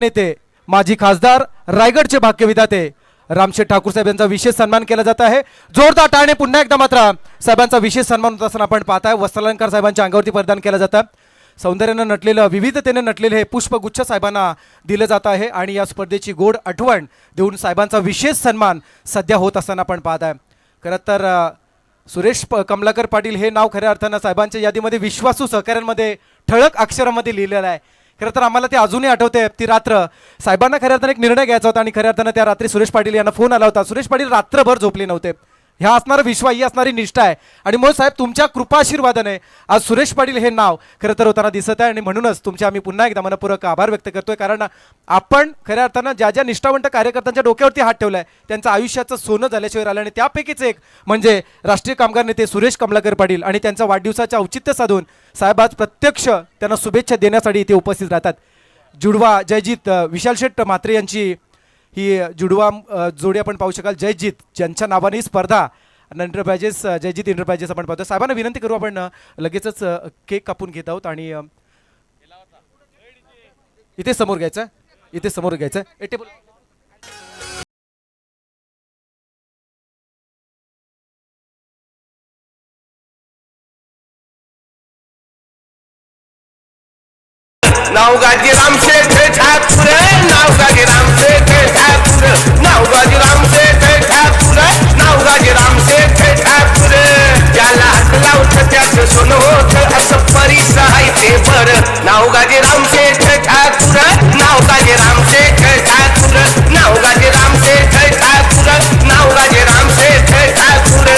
नेते माजी खासदार रायगडचे भाग्यविधाते रामशेठ ठाकूर साहेब यांचा विशेष सन्मान केला जात आहे. जोरदार टाळणे पुन्हा एकदा मात्र साहेबांचा विशेष सन्मान होत असताना आपण पाहताय. वस्त्रालंकार साहेबांच्या अंगावरती प्रदान केला जातं. सौंदर्यानं नटलेलं विविधतेने नटलेलं हे पुष्पगुच्छ साहेबांना दिलं जात आहे आणि या स्पर्धेची गोड आठवण देऊन साहेबांचा विशेष सन्मान सध्या होत असताना आपण पाहताय. खरं तर सुरेश कमलाकर पाटील हे नाव खऱ्या अर्थानं साहेबांच्या यादीमध्ये विश्वासू सहकाऱ्यांमध्ये ठळक अक्षरामध्ये लिहिलेलं आहे. खरं तर आम्हाला ते अजूनही आठवते. ती रात्र साहेबांना खऱ्या अर्थानं एक निर्णय घ्यायचा होता आणि खऱ्या अर्थानं त्या रात्री सुरेश पाटील यांना फोन आला होता. सुरेश पाटील रात्रभर झोपले नव्हते. ह्या असणारा विश्वास, ही असणारी निष्ठा आहे आणि मग साहेब तुमच्या कृपा आशीर्वादाने आज सुरेश पाटील हे नाव खरं तर होताना दिसत आहे आणि म्हणूनच तुमचे आम्ही पुन्हा एकदा मनपूर्वक आभार व्यक्त करतोय. कारण आपण खऱ्या अर्थानं ज्या ज्या निष्ठावंत कार्यकर्त्यांच्या डोक्यावरती हात ठेवलाय त्यांचं आयुष्याचं सोनं झाल्याशिवाय राहिलं आणि त्यापैकीच एक म्हणजे राष्ट्रीय कामगार नेते सुरेश कमलाकर पाटील आणि त्यांच्या वाढदिवसाच्या औचित्य साधून साहेब आज प्रत्यक्ष त्यांना शुभेच्छा देण्यासाठी इथे उपस्थित राहतात. जुडवा जयजित विशाल शेठ म्हात्रे यांची ही जुडवा जोडी आपण पाहू शकाल. जयजित ज्यांच्या नावाने ही स्पर्धा एंटरप्राइजेस जयजित एंटरप्राइजेस आपण पाहतो. साहेबांना विनंती करू आपण लगेचच केक कापून घेत आहोत आणि इथे समोर घ्यायचं, इथे समोर घ्यायचं. टेबल नाव गाजी रामशेठ ठाकूर, नाव गाजी रामशेठ ठाकूर, नाव गाजी रामशेठ ठाकूर, नाव गाजी रामशेठ ठाकूर. ज्याला हात लावत त्याचं सोनं होत असं परिस आहे ते बरं. नाव गाजी रामशेठ ठाकूर, नाव गाजी रामशेठ ठाकूर, नाव गाजी रामशेठ ठाकूर, नाव गाजी रामशेठ ठाकूर.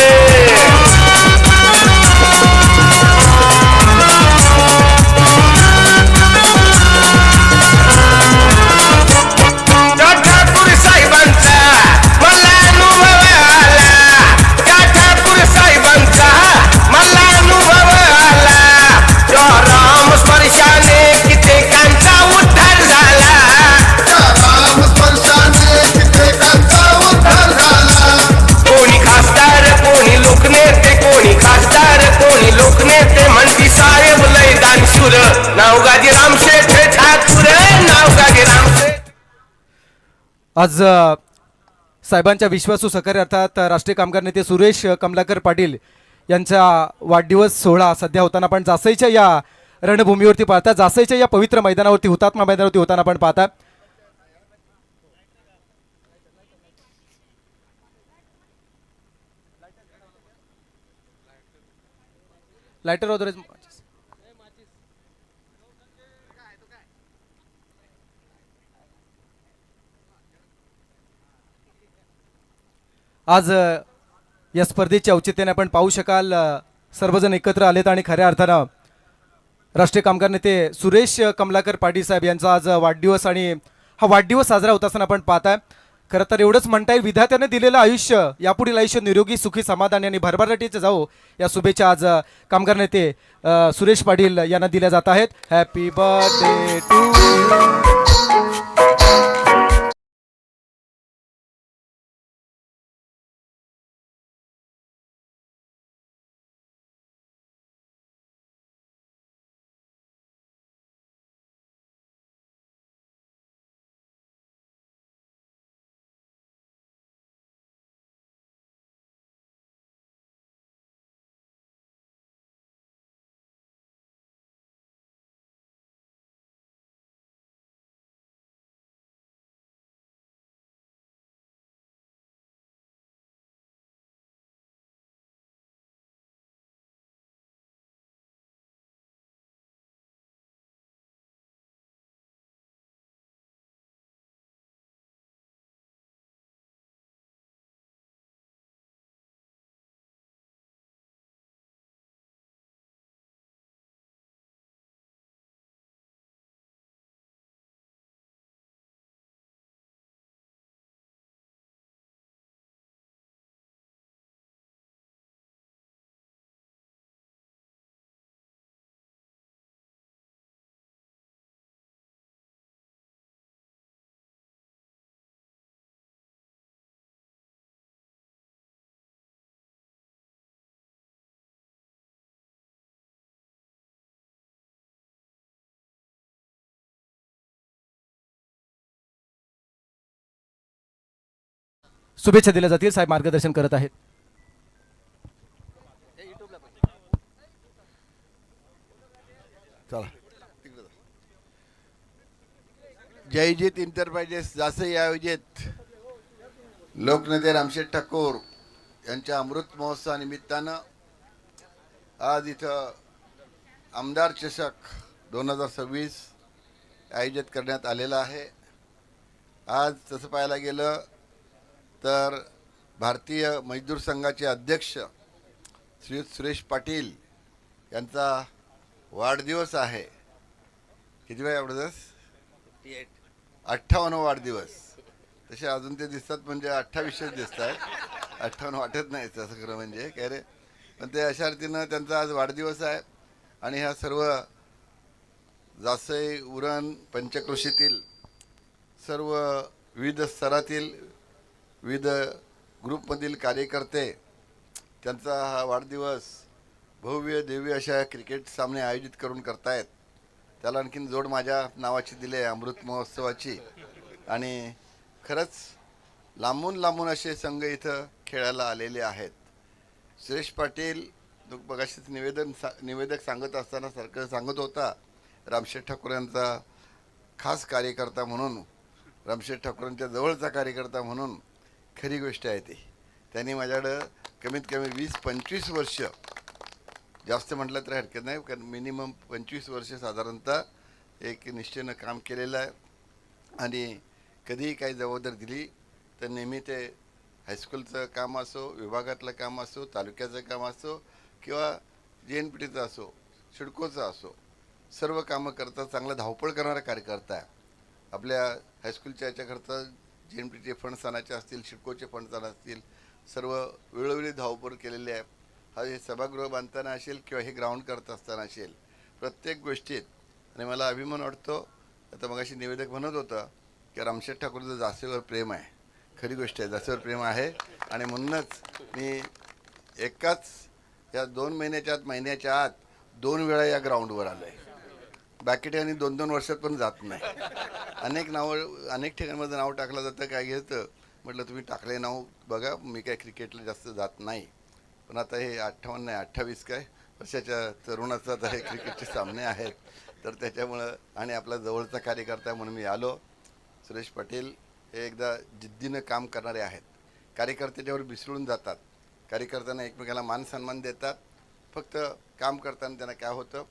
आज साहेबांच्या विश्वासू सहकारी अर्थात राष्ट्रीय कामगार नेते सुरेश कमलाकर पाटील यांचा वाढदिवस सोहळा सध्या होताना आपण जासईच्या या रणभूमीवरती पाहता. जासईच्या या पवित्र मैदानावरती, हुतात्मा मैदानावरती होताना आपण पाहता. लाइटर वगैरे आज या स्पर्धेच्या औचित्याने आपण पाहू शकाल सर्वजण एकत्र आलेत आणि खऱ्या अर्थानं राष्ट्रीय कामगार नेते सुरेश कमलाकर पाटील साहेब यांचा आज वाढदिवस आणि हा वाढदिवस साजरा होत असताना आपण पाहताय. खरं तर एवढंच म्हणता येईल, विधात्याने दिलेलं आयुष्य, यापुढील आयुष्य निरोगी सुखी समाधानी आणि भरभराटीचे जावो या शुभेच्छा आज कामगार नेते सुरेश पाटील यांना दिल्या जात आहेत. हॅपी बर्थडे टू शुभेच्छा दिल्या जातील. साहेब मार्गदर्शन करत आहेत. चला जयजीत इंटरप्राइजेस जासई आयोजित लोकनेते रामशेठ ठाकूर यांच्या अमृत महोत्सवानिमित्तानं आज इथं आमदार चषक 2026 आयोजित करण्यात आलेला आहे. आज तसं पाहायला गेलं तर भारतीय मजदूर संघाचे अध्यक्ष श्री सुरेश पाटील यांचा वाढदिवस आहे. किती वेळा वाढदिवस? 58 वाढदिवस. तसे अजून ते दिसतात म्हणजे 28 दिसत आहे. 58 वाटत नाही तसं खरं म्हणजे काय रे. पण ते अशा रीतीनं त्यांचा आज वाढदिवस आहे आणि ह्या सर्व जासई उरण पंचक्रोशीतील सर्व विविध स्तरातील विविध ग्रुपमधील कार्यकर्ते त्यांचा हा वाढदिवस भव्य दिव्य अशा क्रिकेट सामने आयोजित करून करतायत. त्याला आणखीन जोड माझ्या नावाची दिली आहे अमृत महोत्सवाची. आणि खरंच लांबून लांबून असे संघ इथं खेळायला आलेले आहेत. सुरेश पाटील बघाशीच निवेदक सांगत असताना सारखं सांगत होता रामशेठ ठाकूर यांचा खास कार्यकर्ता म्हणून, रामशेठ ठाकूरांच्या जवळचा कार्यकर्ता म्हणून. खरी गोष्ट आहे ती. त्यांनी माझ्याकडं कमीत कमी 20-25 वर्ष, जास्त म्हटलं तर हरकत नाही, कारण मिनिमम 25 वर्ष साधारणतः एक निष्ठेनं काम केलेलं आहे. आणि कधीही काही जबाबदारी दिली तर नेहमी ते हायस्कूलचं काम असो, विभागातलं काम असो, तालुक्याचं काम असो किंवा JNPTचं असो, सिडकोचं असो, सर्व कामं करता चांगला धावपळ करणारा कार्यकर्ता आहे. आपल्या हायस्कूलच्या याच्याकरता JNPTचे फंड्स आणायचे असतील, सिडकोचे फंड्स आणायचे असतील, सर्व वेळोवेळी धावपळ केलेली आहे. हा हे सभागृह बांधताना असेल किंवा हे ग्राउंड करत असताना असेल, प्रत्येक गोष्टीत. आणि मला अभिमान वाटतो. आता मगाशी निवेदक म्हणत होता की रामशेठ ठाकूरचं जासेवर प्रेम आहे. खरी गोष्ट आहे, जासेवर प्रेम आहे. आणि म्हणूनच मी एकाच या 2 महिन्याच्या आत 2 वेळा या ग्राउंडवर आलो आहे. बाकी ठिकाणी 2-2 वर्षात पण जात नाही. अनेक ठिकाणामध्ये नाव टाकलं जातं. काय घेतं म्हटलं तुम्ही टाकले नाव बघा, मी काय क्रिकेटला जास्त जात नाही. पण आता हे 58 नाही 28 काय वर्षाच्या तरुणाचा आता हे क्रिकेटचे सामने आहेत. तर त्याच्यामुळं आणि आपला जवळचा कार्यकर्ता म्हणून मी आलो. सुरेश पाटील हे एकदा जिद्दीनं काम करणारे आहेत. कार्यकर्त्याच्यावर विसरून जातात. कार्यकर्त्यांना एकमेकाला मान सन्मान देतात. फक्त काम करताना त्यांना काय होतं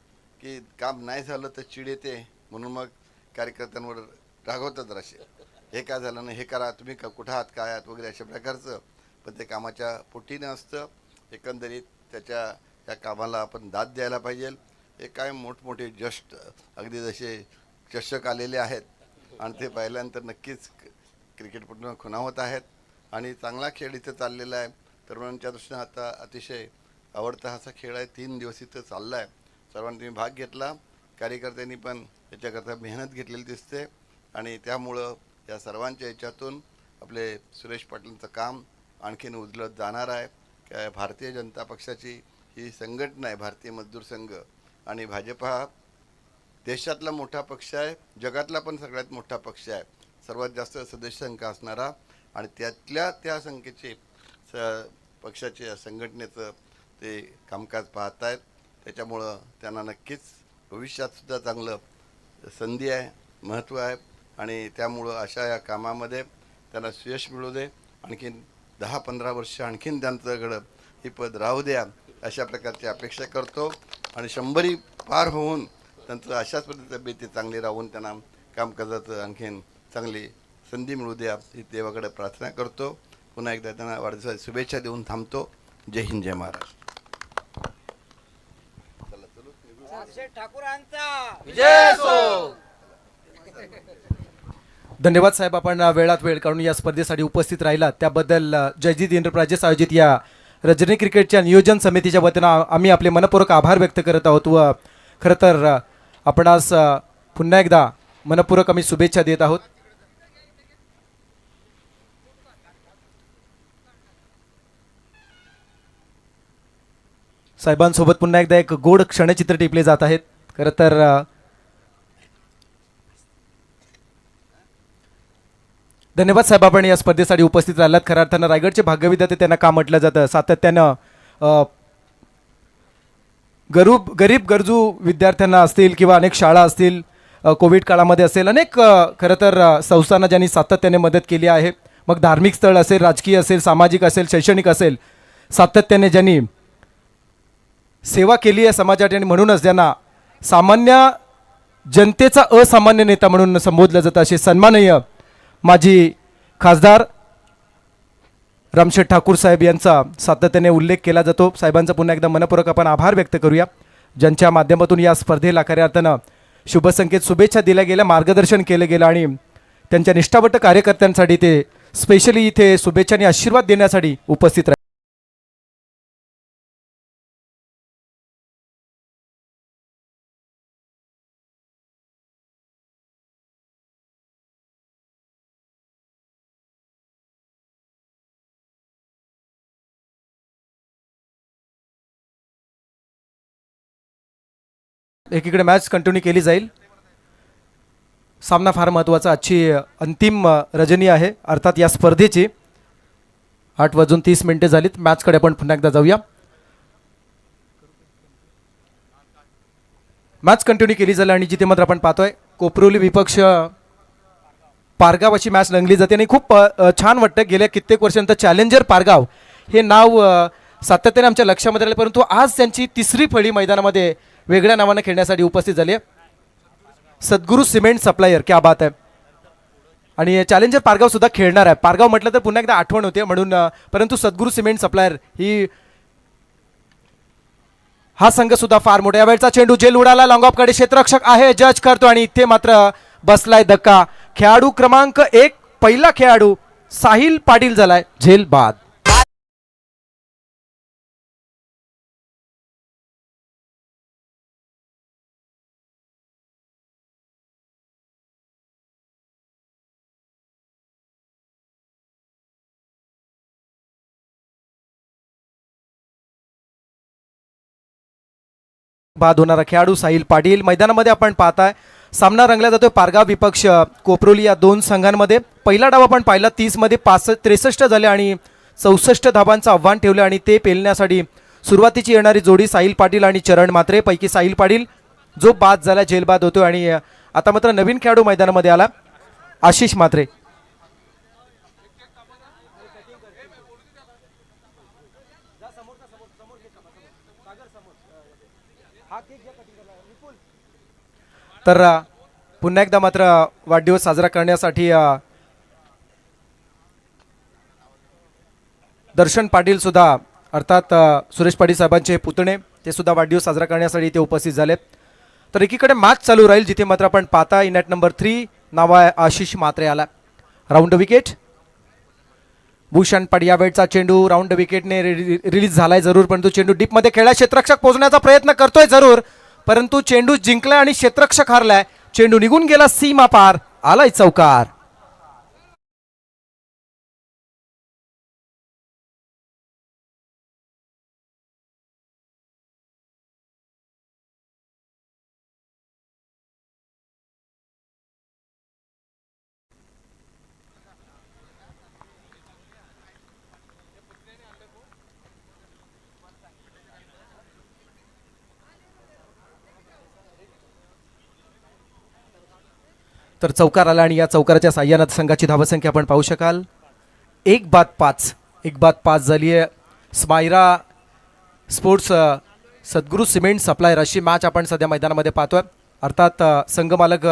की काम नाही झालं तर चिड येते, म्हणून मग कार्यकर्त्यांवर रागवतात जराशे. हे काय झालं नाही, हे करा, तुम्ही कुठं आहात, काय आहात वगैरे अशा प्रकारचं. पण ते कामाच्या पोटीनं असतं. एकंदरीत त्या कामाला आपण दाद द्यायला पाहिजे. हे काय मोठमोठे जस्ट अगदी जसे चषक आलेले आहेत आणि ते पाहिल्यानंतर नक्कीच क्रिकेटपटून खुणावत आहेत. आणि चांगला खेळ इथं चाललेला आहे. तरुणांच्या दृष्टीनं आता अतिशय आवडता असा खेळ आहे. 3 दिवस इथं चालला आहे. सर्वांनी तुम्ही भाग घेतला. कार्यकर्त्यांनी पण याच्याकरता मेहनत घेतलेली दिसते. आणि त्यामुळं या सर्वांच्या याच्यातून आपले सुरेश पाटीलचं काम आणखीन उजलत जाणार आहे. काय भारतीय जनता पक्षाची ही संघटना आहे, भारतीय मजदूर संघ. आणि भाजपा हा देशातला मोठा पक्ष आहे, जगातला पण सगळ्यात मोठा पक्ष आहे, सर्वात जास्त सदस्य संख्या असणारा. आणि त्या संख्येचे पक्षाच्या संघटनेचं ते कामकाज पाहत आहेत. त्याच्यामुळं त्यांना नक्कीच भविष्यातसुद्धा चांगलं संधी आहे, महत्त्व आहे. आणि त्यामुळं अशा या कामामध्ये त्यांना यश मिळू दे. आणखीन 10-15 वर्ष आणखीन त्यांच्याकडं ही पद राहू द्या अशा प्रकारची अपेक्षा करतो. आणि 100 पार होऊन त्यांचं अशाच पद्धतीचं तब्येती चांगली राहून त्यांना कामकाजाचं आणखीन चांगली संधी मिळू द्या ही देवाकडे प्रार्थना करतो. पुन्हा एकदा त्यांना वाढदिवसाच्या शुभेच्छा देऊन थांबतो. जय हिंद, जय महाराष्ट्र. धन्यवाद साहेब, आपण वेळात वेळ काढून या स्पर्धेसाठी उपस्थित राहिलात त्याबद्दल जयजीत एंटरप्राइजेस आयोजित या रजनी क्रिकेटच्या नियोजन समितीच्या वतीनं आम्ही आपले मनपूर्वक आभार व्यक्त करत आहोत. व खरं तर आपणास पुन्हा एकदा मनपूर्वक आम्ही शुभेच्छा देत आहोत. साहेबांसोबत पुन्हा एकदा एक गोड क्षणचित्र टिपले जात आहेत. खरं तर धन्यवाद साहेब, आपण या स्पर्धेसाठी उपस्थित राहिलात. खऱ्या अर्थानं रायगडचे भाग्यविधाते त्यांना का म्हटलं जातं. सातत्यानं गरीब गरजू विद्यार्थ्यांना असतील किंवा अनेक शाळा असतील, कोविड काळामध्ये असेल, अनेक खरं तर संस्थांना ज्यांनी सातत्याने मदत केली आहे. मग धार्मिक स्थळ असेल, राजकीय असेल, सामाजिक असेल, शैक्षणिक असेल, सातत्याने ज्यांनी सेवा केली आहे समाजात, आणि म्हणूनच ज्यांना सामान्य जनतेचा असामान्य नेता म्हणून संबोधलं जातं, असे सन्माननीय माजी खासदार रामशेठ ठाकूर साहेब यांचा सातत्याने उल्लेख केला जातो. साहेबांचा पुन्हा एकदा मनपूर्वक आपण आभार व्यक्त करूया, ज्यांच्या माध्यमातून या स्पर्धेला खऱ्या अर्थानं शुभसंकेत, शुभेच्छा दिल्या गेल्या, मार्गदर्शन केलं गेलं आणि त्यांच्या निष्ठावंत कार्यकर्त्यांसाठी ते स्पेशली इथे शुभेच्छा आणि आशीर्वाद देण्यासाठी उपस्थित राहिले. एकीकडे मॅच कंटिन्यू केली जाईल. सामना फार महत्त्वाचा, आजची अंतिम रजनी आहे अर्थात या स्पर्धेची. 8:30 झालीत. मॅचकडे आपण पुन्हा एकदा जाऊया. मॅच कंटिन्यू केली जाईल आणि जिथे मात्र आपण पाहतोय कोपरोली विपक्ष पारगाव अशी मॅच रंगली जाते आणि खूप छान वाटतं. गेल्या कित्येक वर्षांतर चॅलेंजर पारगाव हे नाव सातत्याने आमच्या लक्षामध्ये आले, परंतु आज त्यांची तिसरी फळी मैदानामध्ये वेगळ्या नावानं खेळण्यासाठी उपस्थित झाली आहे. सद्गुरू सिमेंट सप्लायर, क्या बात आहे. आणि चॅलेंजर पारगाव सुद्धा खेळणार आहे. पारगाव म्हटलं तर पुन्हा एकदा आठवण होते म्हणून, परंतु सद्गुरू सिमेंट सप्लायर हा संघ सुद्धा फार मोठा. यावेळचा चेंडू जेल उडाला, लॉंग ऑफ कडे क्षेत्ररक्षक आहे, जज करतो आणि इथे मात्र बसलाय धक्का. खेळाडू क्रमांक 1 पहिला खेळाडू साहिल पाटील झालाय झेल बाद. बाद होणारा खेळाडू साहिल पाटील. मैदानामध्ये आपण पाहताय सामना रंगला जातोय पारगाव विपक्ष कोपरोली या दोन संघांमध्ये. पहिला डाव आपण पाहिला 30 मध्ये 63 झाले आणि 64 धाबांचं आव्हान ठेवलं आणि ते पेलण्यासाठी सुरुवातीची येणारी जोडी साहिल पाटील आणि चरण म्हात्रे पैकी साहिल पाटील जो बाद झाला जेलबाद होतो आणि आता मात्र नवीन खेळाडू मैदानामध्ये आला आशिष म्हात्रे. तर पुन्हा एकदा मात्र वाढदिवस साजरा करण्यासाठी दर्शन पाटील सुद्धा अर्थात सुरेश पाटील साहेबांचे पुतणे ते सुद्धा वाढदिवस साजरा करण्यासाठी इथे उपस्थित झाले. तर एकीकडे मॅच चालू राहील जिथे मात्र आपण पाहता इनॅट नंबर 3 नाव आहे आशिष म्हात्रे आला. Round wicket Bhushan Patil. यावेळचा चेंडू राऊंड विकेटने रिलीज झालाय जरूर, परंतु चेंडू डीपमध्ये खेळला. क्षेत्ररक्षक पोहोचण्याचा प्रयत्न करतोय जरूर, परंतु चेंडू जिंकलाय आणि क्षेत्ररक्षक हारलाय. चेंडू निघून गेला सीमा पार, आलाय चौकार. तर चौकार आला आणि या चौकाराच्या साह्यानं संघाची धावसंख्या आपण पाहू शकाल 1-5 झाली आहे. स्मायरा स्पोर्ट्स सद्गुरू सिमेंट सप्लायर अशी मॅच आपण सध्या मैदानामध्ये पाहतोय. अर्थात संघमालक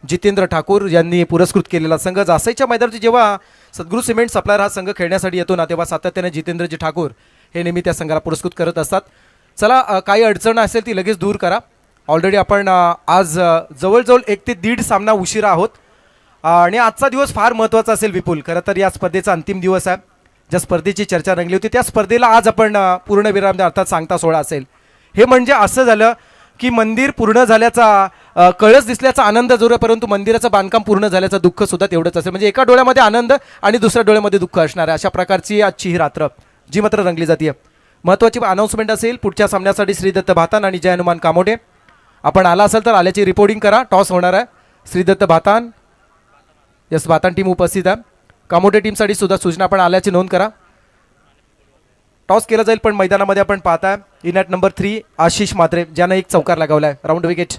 जितेंद्र ठाकूर यांनी पुरस्कृत केलेला संघ. जासईच्या मैदानाची जेव्हा सद्गुरू सिमेंट सप्लायर हा संघ खेळण्यासाठी येतो ना, तेव्हा सातत्याने जितेंद्रजी ठाकूर हे नेहमी त्या संघाला पुरस्कृत करत असतात. चला काही अडचण असेल ती लगेच दूर करा. ऑलरेडी आपण आज जवळजवळ 1 ते 1.5 सामना उशिरा आहोत आणि आजचा दिवस फार महत्त्वाचा असेल विपुल. खरं तर या स्पर्धेचा अंतिम दिवस आहे. ज्या स्पर्धेची चर्चा रंगली होती त्या स्पर्धेला आज आपण पूर्णविराम अर्थात सांगता सोहळा असेल. हे म्हणजे असं झालं की मंदिर पूर्ण झाल्याचा कळस दिसल्याचा आनंद जरूर आहे, परंतु मंदिराचं बांधकाम पूर्ण झाल्याचं दुःख सुद्धा तेवढंच असेल. म्हणजे एका डोळ्यामध्ये आनंद आणि दुसऱ्या डोळ्यामध्ये दुःख असणार आहे. अशा प्रकारची आजची ही रात्र जी मात्र रंगली जाते. महत्त्वाची अनाऊन्समेंट असेल पुढच्या सामन्यासाठी श्रीदत्त भातान आणि जय हनुमान कामोडे. आपण आला असेल तर आल्याची रिपोर्टिंग करा. टॉस होणार आहे. श्रीदत्त भातान, यस भातान टीम उपस्थित आहे. कामोटे टीमसाठी सुद्धा सूचना पण आल्याची नोंद करा. टॉस केला जाईल पण मैदानामध्ये आपण पाहताय इन ॲट नंबर 3 आशिष मात्रे ज्यानं एक चौकार लगावलाय. Round wicket.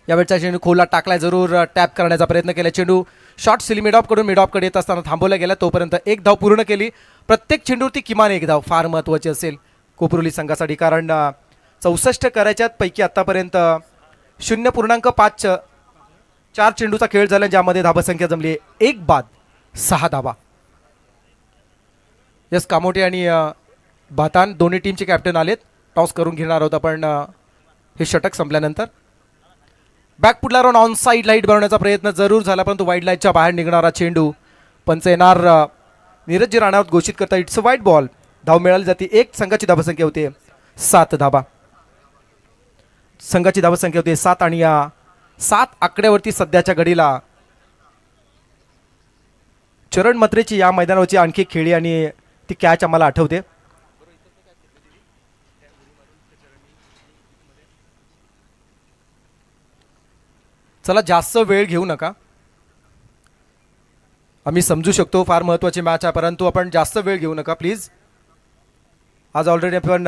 यावेळचा चेंडू खोला टाकलाय, जरूर टॅप करण्याचा प्रयत्न केला. चेंडू शॉर्ट मिड ऑफ कडून मिड ऑफ कडे येत असताना थांबवला गेला. तोपर्यंत एक धाव पूर्ण केली. प्रत्येक चेंडूवरती किमान एक धाव फार महत्त्वाची असेल कोपरोली संघासाठी, कारण 64 करायच्यात पैकी आतापर्यंत 0.5 4 चेंडूचा खेळ झाला ज्यामध्ये धाबसंख्या जमली 1 बाद 6 धाबा. यस कामोटे आणि भातान दोन्ही टीमचे कॅप्टन आलेत. टॉस करून घेणार आहोत आपण हे षटक संपल्यानंतर. बॅकफुटला राहून ऑन साईड लाईट बनवण्याचा प्रयत्न जरूर झाला, परंतु वाईड लाईटच्या बाहेर निघणारा चेंडू पंच येणार नीरज राणावत घोषित करता इट्स अ वाईट बॉल. धाव मिळाली जाते. एक संघाची धावसंख्या होते 7 धाबा. संघाची धावसंख्या होते 7 आणि या 7 आकड्यावरती सध्याच्या घडीला चरण मत्रेची या मैदानावरची आणखी एक खेळी आणि ती कॅच आम्हाला आठवते. चला जास्त वेळ घेऊ नका. आम्ही समजू शकतो फार महत्त्वाची मॅच आहे, परंतु आपण जास्त वेळ घेऊ नका प्लीज. आज ऑलरेडी आपण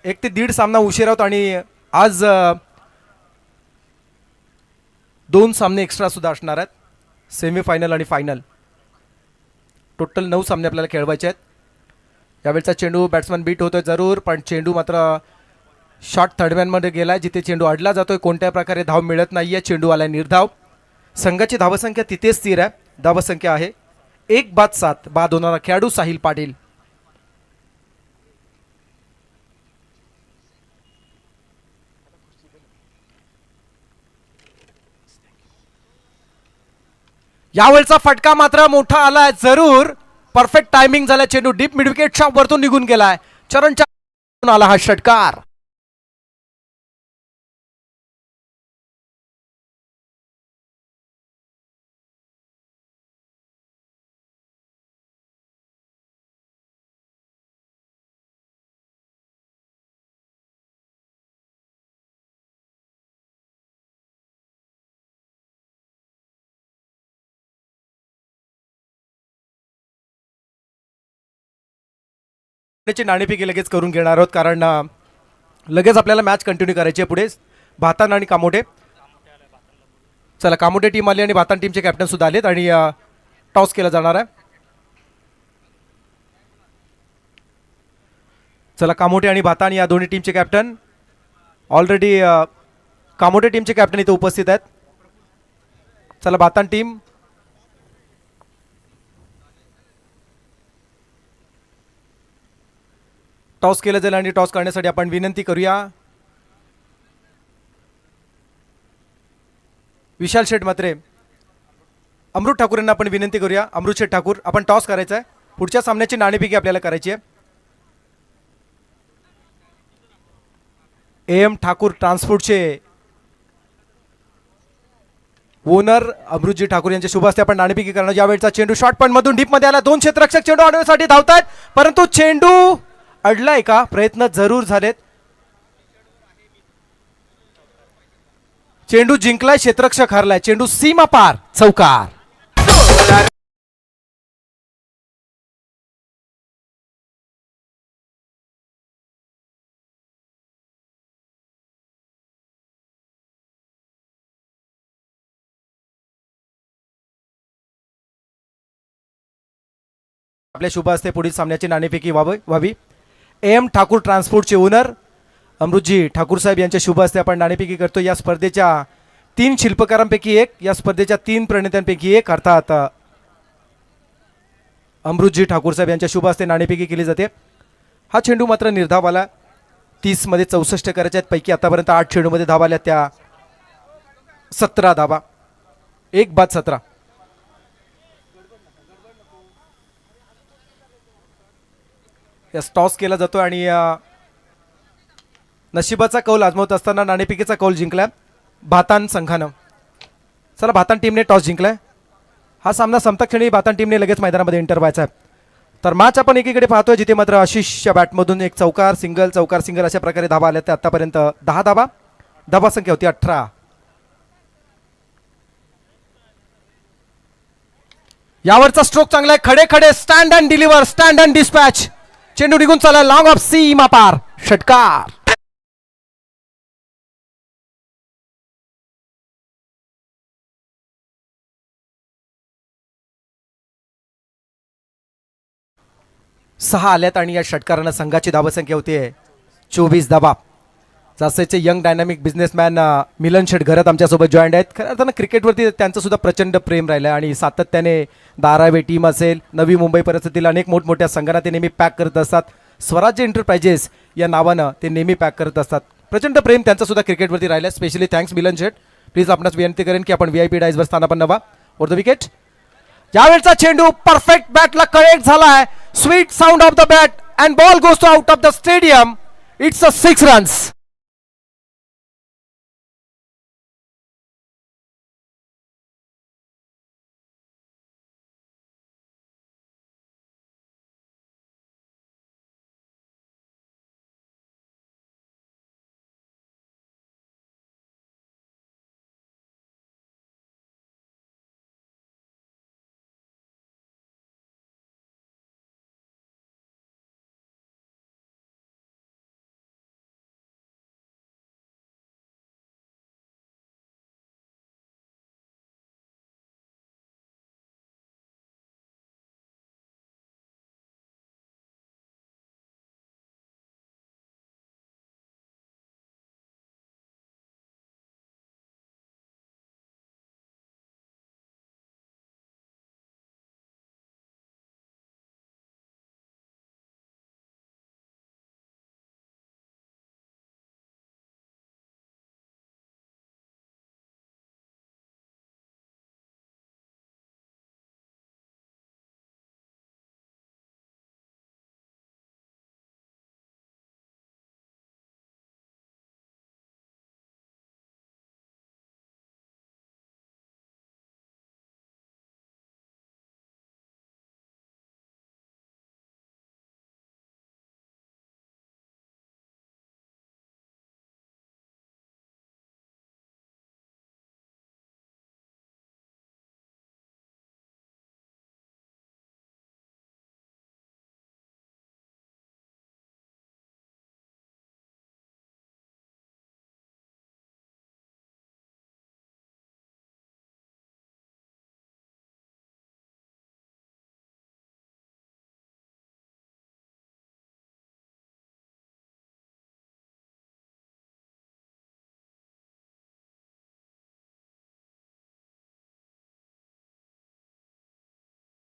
1 ते 1.5 सामना उशीर आहोत आणि आज 2 सामने एक्स्ट्रा सुद्धा असणार आहेत, सेमीफायनल आणि फायनल. टोटल 9 सामने आपल्याला खेळवायचे आहेत. यावेळचा चेंडू बॅट्समन बीट होतोय जरूर, पण चेंडू मात्र शॉर्ट थर्डमॅनमध्ये गेलाय जिथे चेंडू अडला जातोय. कोणत्या प्रकारे धाव मिळत नाहीये. चेंडू आलाय निर्धाव. संघाची धावसंख्या तिथेच स्थिर आहे. धावसंख्या आहे 1 बाद 7. बाद होणारा खेळाडू साहिल पाटील. यावेळचा फटका मात्र मोठा आलाय जरूर. परफेक्ट टायमिंग झाला. चेंडू डीप मिड विकेटच्या वरतून निघून गेलाय. चरणच्या आला हा षटकार. ची नाणेफेकी लगेच करून घेणार आहोत, कारण लगेच आपल्याला मॅच कंटिन्यू करायची आहे पुढे. भातान आणि कामोटे. चला कामोटे टीम आली आणि भातान टीमचे कॅप्टन सुद्धा आलेत आणि टॉस केला जाणार आहे. चला कामोटे आणि भातान या दोन्ही टीमचे कॅप्टन ऑलरेडी कामोटे टीमचे कॅप्टन इथे उपस्थित आहेत. चला भातान टीम टॉस केलं जाईल आणि टॉस करण्यासाठी आपण विनंती करूया विशाल शेठ मात्रे, अमृत ठाकूर यांना आपण विनंती करूया. अमृत शेठ ठाकूर, आपण टॉस करायचा आहे. पुढच्या सामन्याची नाणेफेकी आपल्याला करायची आहे. AM ठाकूर ट्रान्सपोर्टचे ओनर अमृतजी ठाकूर यांच्या शुभ हस्ते आपण नाणेफेकी करणार. यावेळचा चेंडू शॉर्ट पॉइंट मधून डीप मध्ये आला. 2 क्षेत्ररक्षक चेंडू अडवण्यासाठी धावतात, परंतु चेंडू अडलाय का. प्रयत्न जरूर झालेत. चेंडू जिंकलाय, क्षेत्ररक्षक हरलाय. चेंडू सीमा पार. चौकार. आपल्या शुभ हस्ते पुढील सामन्याची नाणेफेकी व्हावी. AM ठाकूर ट्रान्सपोर्टचे ओनर अमृतजी ठाकूर साहेब यांच्या शुभ हस्ते आपण नाणेफेकी करतो. या स्पर्धेच्या 3 शिल्पकारांपैकी एक, या स्पर्धेच्या 3 प्रणेत्यांपैकी एक, अर्थात अमृतजी ठाकूर साहेब यांच्या शुभ हस्ते नाणेफेकी केली जाते. हा चेंडू मात्र निर्धाव आला. 30 मध्ये 64 करायच्या आहेत. पैकी आतापर्यंत 8 चेंडूमध्ये धावा आल्या त्या 17 धावा. 1 बाद 17. यास टॉस केला जातो आणि नशिबाचा कौल आजमावत असताना नाणेफेकीचा कौल जिंकला भातान संघानं. चला भातान टीमने टॉस जिंकलाय. हा सामना संपता क्षणी भातान टीमने लगेच मैदानामध्ये एंटर व्हायचा आहे. तर मॅच आपण एकीकडे पाहतोय जिथे मात्र आशिषच्या बॅटमधून एक चौकार सिंगल अशा प्रकारे धावा आल्या त्या आतापर्यंत 10 धावा. धावा संख्या होती 18. यावरचा स्ट्रोक चांगला आहे. खडे खडे stand and deliver, stand and dispatch. चेंडू निघून चालला लॉंग ऑफ सीमा पार. षटकार. सहा आल्यात आणि या षटकारानं संघाची धावसंख्या होती 24 धावा. जासेचे यंग डायनामिक बिझनेसमॅन मिलन शेठ घरात आमच्यासोबत जॉईंट आहेत. खरं अर्थानं क्रिकेटवरती त्यांचं सुद्धा प्रचंड प्रेम राहिलं आहे आणि सातत्याने धारावी टीम असेल, नवी मुंबई परिस्थितीला अनेक मोठमोठ्या संघांना ते नेहमी पॅक करत असतात. स्वराज्य एंटरप्राइजेस या नावानं ते नेहमी पॅक करत असतात. प्रचंड प्रेम त्यांचं सुद्धा क्रिकेटवरती राहिलं आहे. Specially thanks Milan Sheth. Please आपणास विनंती करेन की आपण VIP डायसवर स्थान आपण नवा. For the wicket. यावेळचा चेंडू परफेक्ट बॅटला कनेक्ट झालाय. Sweet sound off the bat and ball goes to out of the stadium. It's a 6 runs.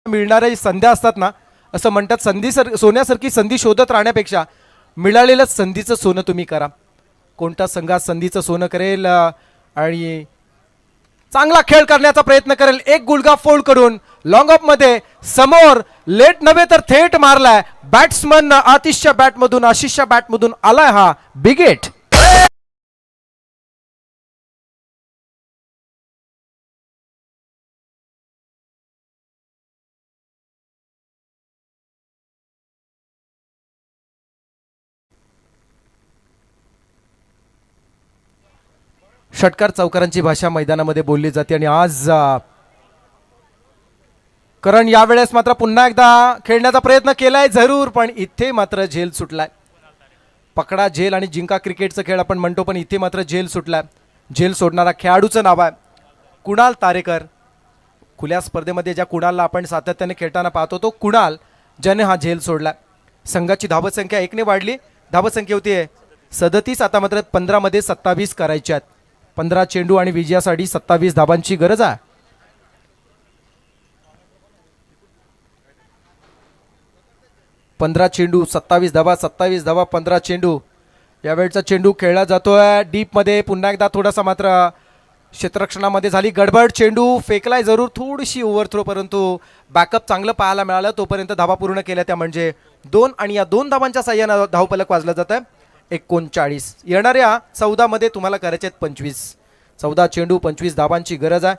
मिळणाऱ्या संध्या असतात ना, असं म्हणतात सोन्यासारखी संधी शोधत राहण्यापेक्षा मिळालेलं संधीचं सोनं तुम्ही करा. कोणता संघात संधीचं सोनं करेल आणि चांगला खेळ करण्याचा प्रयत्न करेल. एक गुलगा फोल्ड करून लॉंग ऑफ मध्ये समोर लेट नव्हे तर थेट मारलाय. बॅट्समन आतिशच्या बॅटमधून, आशिषच्या बॅटमधून आलाय हा बिग हिट. षटकार चौकारांची भाषा मैदानामध्ये बोलली जाते आणि आज करण यावेळेस मात्र पुन्हा एकदा खेळण्याचा प्रयत्न केलाय जरूर, पण इथे मात्र झेल सुटलाय. पकडा झेल आणि जिंका क्रिकेटचा खेळ आपण म्हणतो, पण इथे मात्र झेल सुटलाय. झेल सोडणारा खेळाडूचं नाव आहे कुणाल तारेकर. खुल्या स्पर्धेमध्ये ज्या कुणालला आपण सातत्याने खेळताना पाहतो तो कुणाल, ज्याने हा झेल सोडला. संघाची धावसंख्या 1 ने वाढली. धावसंख्या होती 37, आता मात्र 15 मध्ये 27 करायच्या आहेत. 15 चेंडू आणि विजयासाठी 27 धाबांची गरज आहे. पंधरा चेंडू 27 धावा, 27 धावा 15 चेंडू. यावेळचा चेंडू खेळला जातोय डीप मध्ये. पुन्हा एकदा थोडासा मात्र क्षेत्ररक्षणामध्ये झाली गडबड. चेंडू फेकलाय जरूर, थोडीशी ओव्हरथ्रो, परंतु बॅकअप चांगलं पाहायला मिळालं. तोपर्यंत धावा पूर्ण केल्या त्या म्हणजे 2 आणि या 2 धावांच्या साह्यानं धावफलक वाजलं जात आहे 39. येणाऱ्या 14 मध्ये तुम्हाला करायचे आहेत 25. 14 चेंडू 25 धावांची गरज आहे.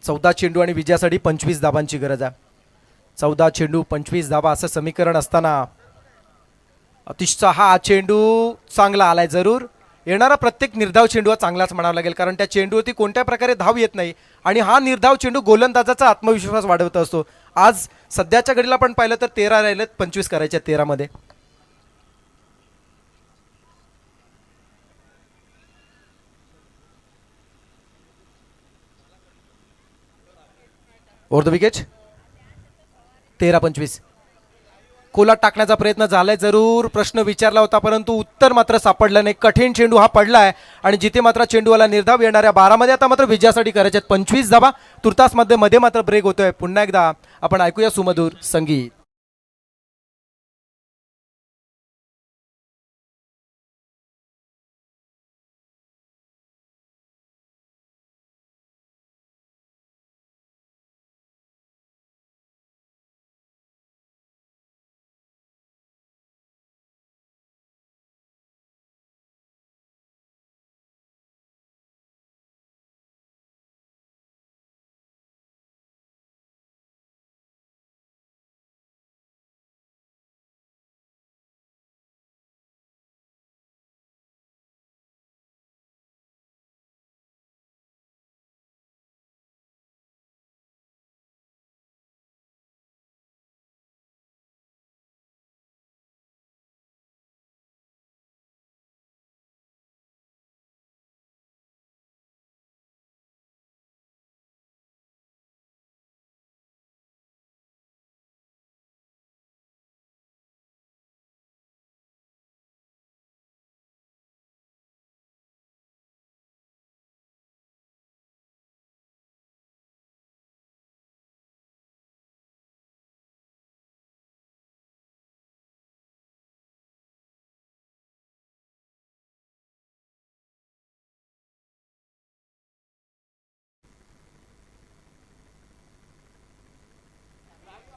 चौदा चेंडू आणि विजयासाठी 25 धाबांची गरज आहे. 14 चेंडू 25 धावा असं समीकरण असताना अतिशचा हा चेंडू चांगला आलाय. जरूर येणारा प्रत्येक निर्धाव चेंडू हा चांगलाच म्हणावा लागेल, कारण त्या चेंडूवरती कोणत्या प्रकारे धाव येत नाही आणि हा निर्धाव चेंडू गोलंदाजाचा आत्मविश्वास वाढवत असतो. आज सध्याच्या घडीला पण पाहिलं तर 13 राहिलेत, 25 करायच्या 13 मध्ये. Over the wicket 13-25. कोलात टाकण्याचा प्रयत्न झालाय, जरूर प्रश्न विचारला होता परंतु उत्तर मात्र सापडलं नाही. कठीण चेंडू हा पडलाय आणि जिथे मात्र चेंडूवाला निर्धाव येणाऱ्या 12 मध्ये आता मात्र विजयासाठी करायचे 25 धावा. तुर्तास मध्ये मात्र ब्रेक होतोय. पुन्हा एकदा आपण ऐकूया सुमधूर संगीत.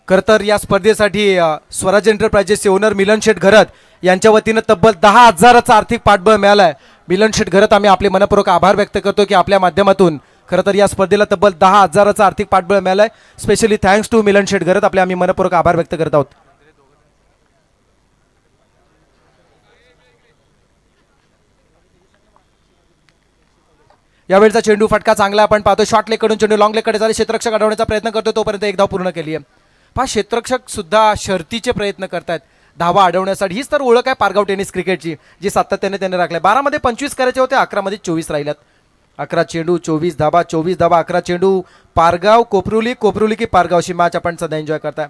खरं तर या स्पर्धेसाठी स्वराज एंटरप्राइजेसचे ओनर मिलन शेठ घरत यांच्या वतीनं तब्बल 10,000चा आर्थिक पाठबळ मिळालाय. मिलन शेठ घरत आम्ही आपले मनपूर्वक आभार व्यक्त करतो की आपल्या माध्यमातून खरं तर या स्पर्धेला तब्बल 10,000चा आर्थिक पाठबळ मिळालंय. स्पेशली थँक्स टू मिलन शेठ घरत, आपले आम्ही मनपूर्वक आभार व्यक्त करत आहोत. यावेळचा चेंडू फटका चांगला आपण पाहतो. शॉर्ट लेगकडून चेंडू लॉंग लेगकडे झाले. क्षेत्ररक्षक अडवण्याचा प्रयत्न करतो, तोपर्यंत एक धाव पूर्ण केली आहे. पहा क्षेत्ररक्षक सुद्धा शर्तीचे प्रयत्न करतायत धावा अडवण्यासाठी. हीच तर ओळख आहे पारगाव टेनिस क्रिकेटची, जी सातत्याने त्याने राखल्या. 12 मध्ये 25 करायचे होते, 11 मध्ये 24 राहिल्यात. 11 चेंडू 24 धावा, 24 धावा 11 चेंडू. पारगाव कोपरुली, कोपरुली की पारगाव अशी मॅच आपण सध्या एन्जॉय करताय.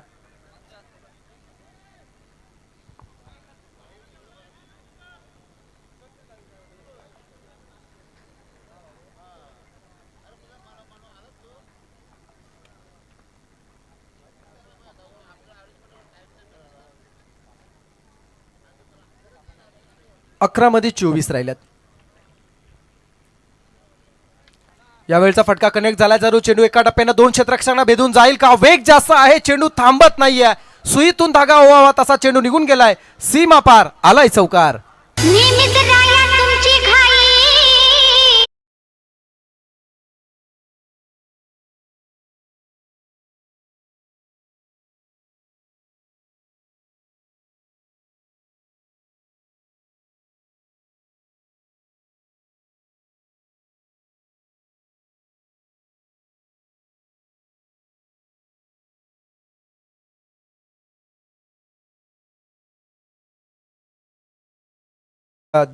अकरा मध्ये 24 राहिल्यात. यावेळचा फटका कनेक्ट झाला. जरूर चेंडू एका टप्प्यानं 2 क्षेत्ररक्षकांना भेदून जाईल का? वेग जास्त आहे, चेंडू थांबत नाहीये. सुईतून धागा ओवावा तसा चेंडू निघून गेलाय. सीमा पार आलाय चौकार. नियमित राया तुमची घाई.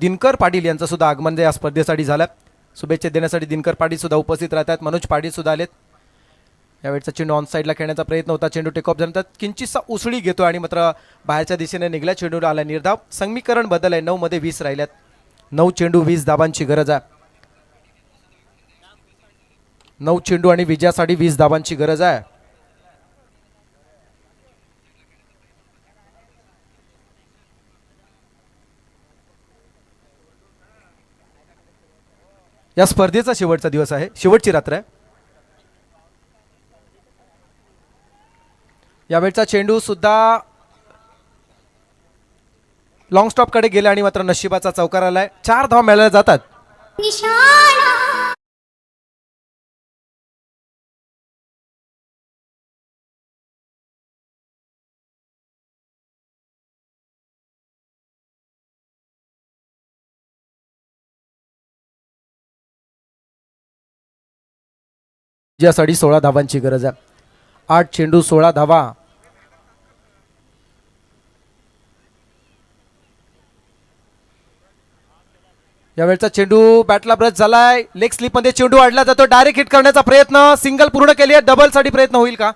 दिनकर पाटील यांचं सुद्धा आगमन या स्पर्धेसाठी झालं. शुभेच्छा देण्यासाठी दिनकर पाटील सुद्धा उपस्थित राहतात. मनोज पाटील सुद्धा आलेत. यावेळचा चेंडू ऑन साईडला खेळण्याचा प्रयत्न होता. चेंडू टेक ऑफ झाल्यानंतर किंचितसा उसळी घेतो आणि मात्र बाहेरच्या दिशेने निघाला. चेंडूला आला निर्धाव. समीकरण बदल आहे. 9 मध्ये 20 राहिल्यात. 9 चेंडू 20 धाबांची गरज आहे. 9 चेंडू आणि विजयासाठी 20 धाबांची गरज आहे. या स्पर्धेचा शेवटचा दिवस आहे, शेवटची रात्र आहे. यावेळचा चेंडू सुद्धा लॉंग स्टॉप कडे गेला आणि मात्र नशिबाचा चौकार आलाय. 4 धाव मिळाल्या जातात. निशाणा विजयासाठी 16 धावांची गरज आहे. 8 चेंडू 16 धावा. यावेळचा चेंडू बॅटला ब्रश झालाय. लेग स्लिप मध्ये चेंडू अडला जातो. डायरेक्ट हिट करण्याचा प्रयत्न. सिंगल पूर्ण केली आहे. डबल साठी प्रयत्न होईल का?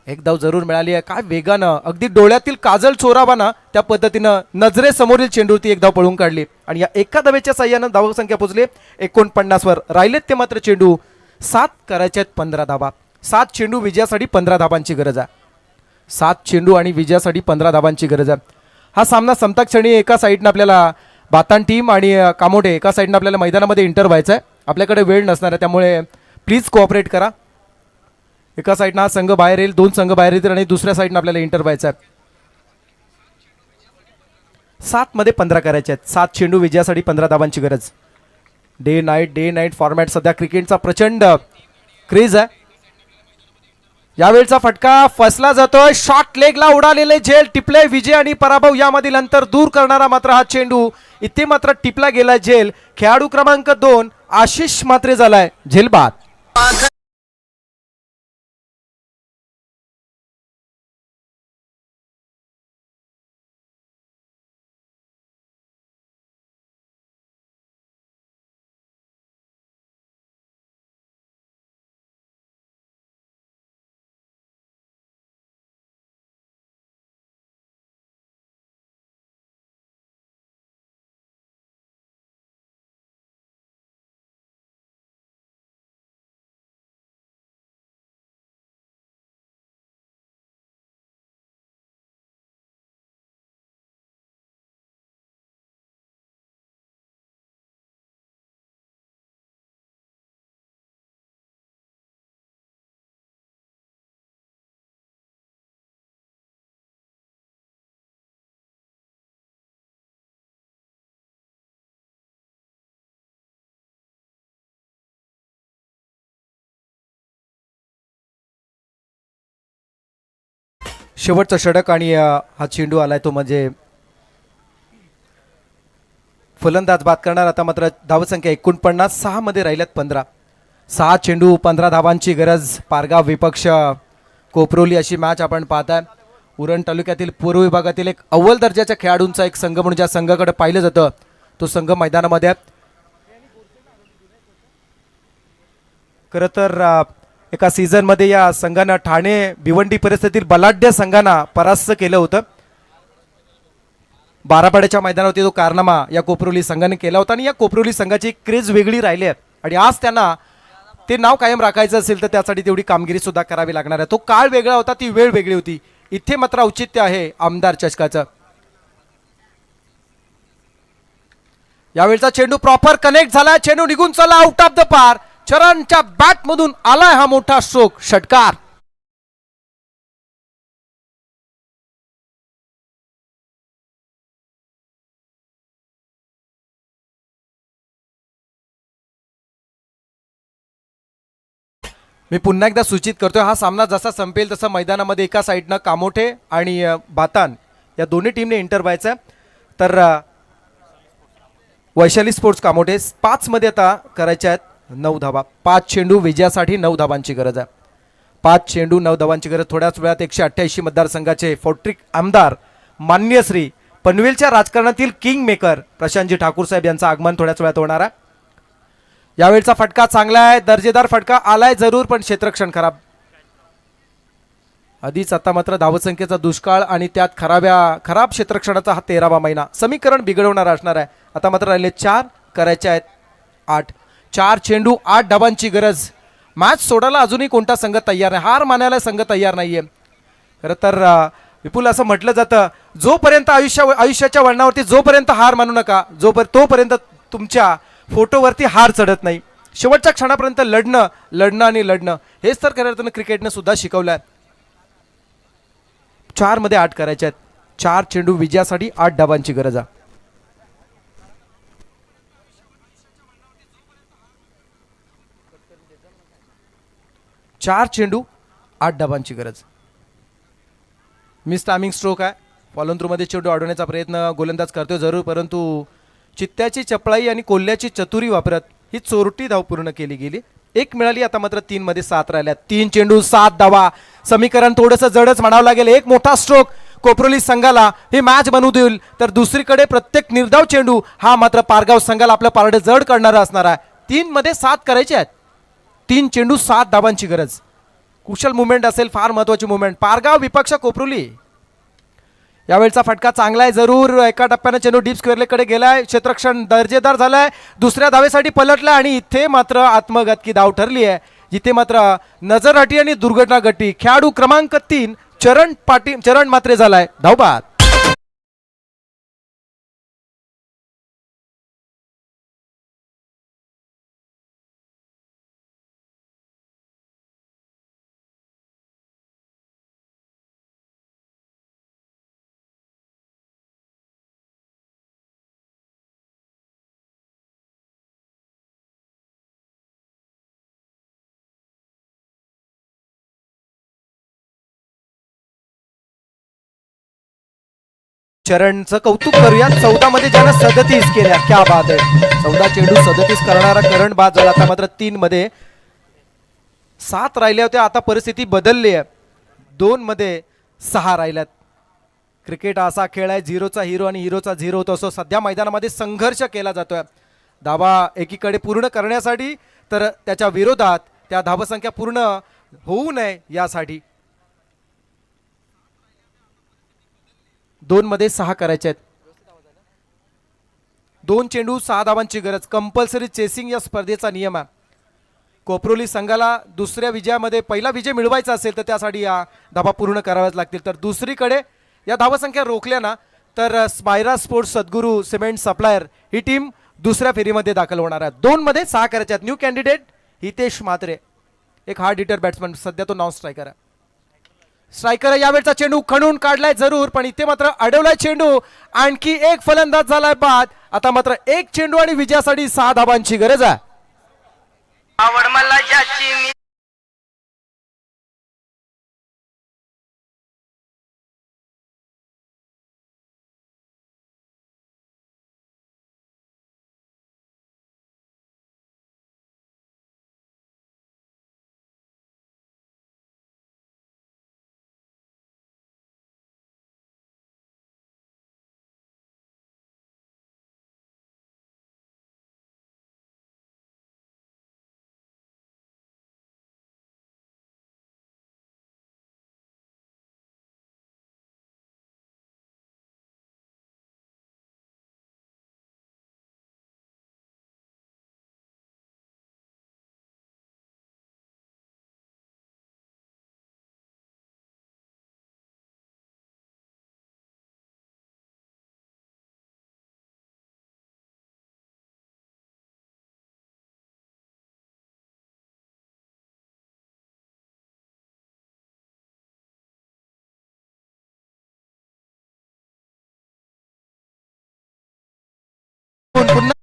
एक धाव जरूर मिळाली आहे. काय वेगानं, अगदी डोळ्यातील काजल चोरावाना त्या पद्धतीनं नजरेसमोरील चेंडूवरती एक धाव पळून काढली आणि या एका धावेच्या साह्यानं धावसंख्या पोहोचली 49 वर. राहिलेत ते मात्र चेंडू 7 करायचे आहेत 15 धावा. 7 चेंडू विजयासाठी 15 धावांची गरज आहे. 7 चेंडू आणि विजयासाठी 15 धावांची गरज आहे. हा सामना संपता क्षणी एका साईडनं आपल्याला बातान टीम आणि कामोठे एका साईडनं आपल्याला मैदानामध्ये एंटर व्हायचं आहे. आपल्याकडे वेळ नसणार आहे त्यामुळे प्लीज कोऑपरेट करा. एका साईडनं हा संघ बाहेर येईल, 2 संघ बाहेर येतील आणि दुसऱ्या साईडनं आपल्याला एंटर व्हायचं आहे. 7 मध्ये 15 करायचे आहेत. 7 चेंडू विजयासाठी 15 धावांची गरज. डे नाईट फॉर्मॅट सध्या क्रिकेटचा प्रचंड क्रेज आहे. यावेळचा फटका फसला जातोय. शॉर्ट लेगला उडालेले झेल टिपले. विजय आणि पराभव यामधील अंतर दूर करणारा मात्र हा चेंडू इथे मात्र टिपला गेला झेल. खेळाडू क्रमांक 2 आशिष मात्रे झालाय झेल बाद. शेवटचा षटक आणि हा चेंडू आलाय तो म्हणजे फलंदाज बाद करणार. आता मात्र धावसंख्या 49. 6 मध्ये राहिल्यात 15. 6 चेंडू 15 धावांची गरज. पारगाव विपक्ष कोपरोली अशी मॅच आपण पाहताय. उरण तालुक्यातील पूर्व विभागातील एक अव्वल दर्जाच्या खेळाडूंचा एक संघ म्हणून ज्या संघाकडे पाहिलं जातं तो संघ मैदानामध्ये आहे. खरं तर एका सीझनमध्ये या संघानं ठाणे भिवंडी परिस्थितीतील बलाढ्य संघांना परास्त केलं होतं. बारापाड्याच्या मैदानावरती तो कारनामा या कोपरोली संघाने केला होता आणि या कोपरोली संघाची क्रेज वेगळी राहिली आहे आणि आज त्यांना ते नाव कायम राखायचं असेल तर त्यासाठी तेवढी कामगिरी सुद्धा करावी लागणार आहे. तो काळ वेगळा होता, ती वेळ वेगळी होती. इथे मात्र औचित्य आहे आमदार चषकाचं. यावेळचा चेंडू प्रॉपर कनेक्ट झाला. चेंडू निघून चला आउट ऑफ द पार. चरणच्या बॅट मधून आलाय हा मोठा स्ट्रोक. षटकार. मी पुन्हा एकदा सूचित करतोय हा सामना जसा संपेल तसं मैदानामध्ये एका साईडनं कामोठे आणि बातान या दोन्ही टीमने एंटर व्हायचं. तर वैशाली स्पोर्ट्स कामोठे 5 मध्ये आता करायच्या आहेत 9 धावा. 5 चेंडू विजयासाठी 9 धावांची गरज आहे. 5 चेंडू 9 धावांची गरज. थोड्याच वेळात 188 मतदारसंघाचे फॉट्रिक आमदार मान्य श्री पनवेलच्या राजकारणातील किंग मेकर प्रशांतजी ठाकूर साहेब यांचं आगमन थोड्याच वेळात होणार आहे. यावेळचा फटका चांगला आहे, दर्जेदार फटका आलाय जरूर, पण क्षेत्ररक्षण खराब. आधीच आता मात्र धावसंख्येचा दुष्काळ आणि त्यात खराब क्षेत्ररक्षणाचा हा 13वा महिना समीकरण बिघडवणारा असणार आहे. आता मात्र राहिले 4 करायचे आहेत 8. 4 चेंडू 8 धावांची गरज. मॅच सोडायला अजूनही कोणता संघ तयार नाही, हार मानायला संघ तयार नाहीये. खरं तर विपुल असं म्हटलं जातं जोपर्यंत आयुष्याच्या वळणावरती जोपर्यंत हार मानू नका तोपर्यंत तुमच्या फोटोवरती हार चढत नाही. शेवटच्या क्षणापर्यंत लढणं हेच तर खऱ्या अर्थानं क्रिकेटनं सुद्धा शिकवलंय. 4 मध्ये 8 करायचे आहेत. 4 चेंडू विजयासाठी 8 धावांची गरज आहे. चार चेंडू 8 धावांची गरज. मिस टायमिंग स्ट्रोक आहे. फॉलोन थ्रू मध्ये चेंडू अडवण्याचा प्रयत्न गोलंदाज करतोय जरूर, परंतु चित्त्याची चपळाई आणि कोल्ह्याची चतुरी वापरत ही चोरटी धाव पूर्ण केली गेली. एक मिळाली. आता मात्र 3 मध्ये 7 राहिल्या. 3 चेंडू 7 धावा. समीकरण थोडंसं जडच म्हणावं लागेल. एक मोठा स्ट्रोक कोपरोली संघाला हे मॅच बनवू देईल, तर दुसरीकडे प्रत्येक निर्धाव चेंडू हा मात्र पारगाव संघाला आपलं पारडं जड करणारा असणार आहे. 3 मध्ये 7 करायचे आहेत. 3 चेंडू 7 धावांची गरज. कुशल मुवमेंट असेल, फार महत्वाची मुवमेंट. पारगाव विपक्ष कोपरोली. यावेळचा फटका चांगला आहे जरूर. एका टप्प्याने चेंडू डीप स्क्वेअरकडे गेलाय. क्षेत्ररक्षण दर्जेदार झालाय. दुसऱ्या धावेसाठी पलटलाय आणि इथे मात्र आत्मघातकी धाव ठरली आहे, जिथे मात्र नजरहटी आणि दुर्घटना घटी. खेळाडू क्रमांक 3 चरण मात्रे झालाय धावबाद. चरणचं कौतुक करूया. 14 मध्ये ज्यानं 37 केल्या, क्या बात आहे. 14 चेंडू 37 करणारा करण बाद झाला. आता मात्र 3 मध्ये 7 राहिल्या होत्या. आता परिस्थिती बदलली आहे. 2 मध्ये 6 राहिल्यात. क्रिकेट असा खेळ आहे, 0चा हिरो आणि हिरोचा 0 होतो. असं सध्या मैदानामध्ये संघर्ष केला जातोय. धावा एकीकडे पूर्ण करण्यासाठी, तर त्याच्या विरोधात त्या धावसंख्या पूर्ण होऊ नये यासाठी. 2 मध्ये 6 करायचे आहेत. 2 चेंडू 6 धावांची गरज. कंपल्सरी चेसिंग या स्पर्धेचा नियम आहे. कोपरोली संघाला दुसऱ्या विजयामध्ये पहिला विजय मिळवायचा असेल तर त्यासाठी या धावा पूर्ण कराव्याच लागतील. तर दुसरीकडे या धावसंख्या रोखल्या ना, तर स्पायरा स्पोर्ट्स सद्गुरू सिमेंट सप्लायर ही टीम दुसऱ्या फेरीमध्ये दाखल होणार आहे. 2 मध्ये 6 करायचे आहेत. न्यू कॅन्डिडेट हितेश म्हात्रे, एक हार्ड हिटर बॅट्समन. सध्या तो नॉन स्ट्रायकर आहे. स्ट्रायकर यावेळचा चेंडू खणून काढलाय जरूर, पण इथे मात्र अडवलाय चेंडू. आणखी एक फलंदाज झालाय बाद. आता मात्र 1 चेंडू आणि विजयासाठी 6 धावांची गरज आहे. आवड मला ज्याची मी पुन्हा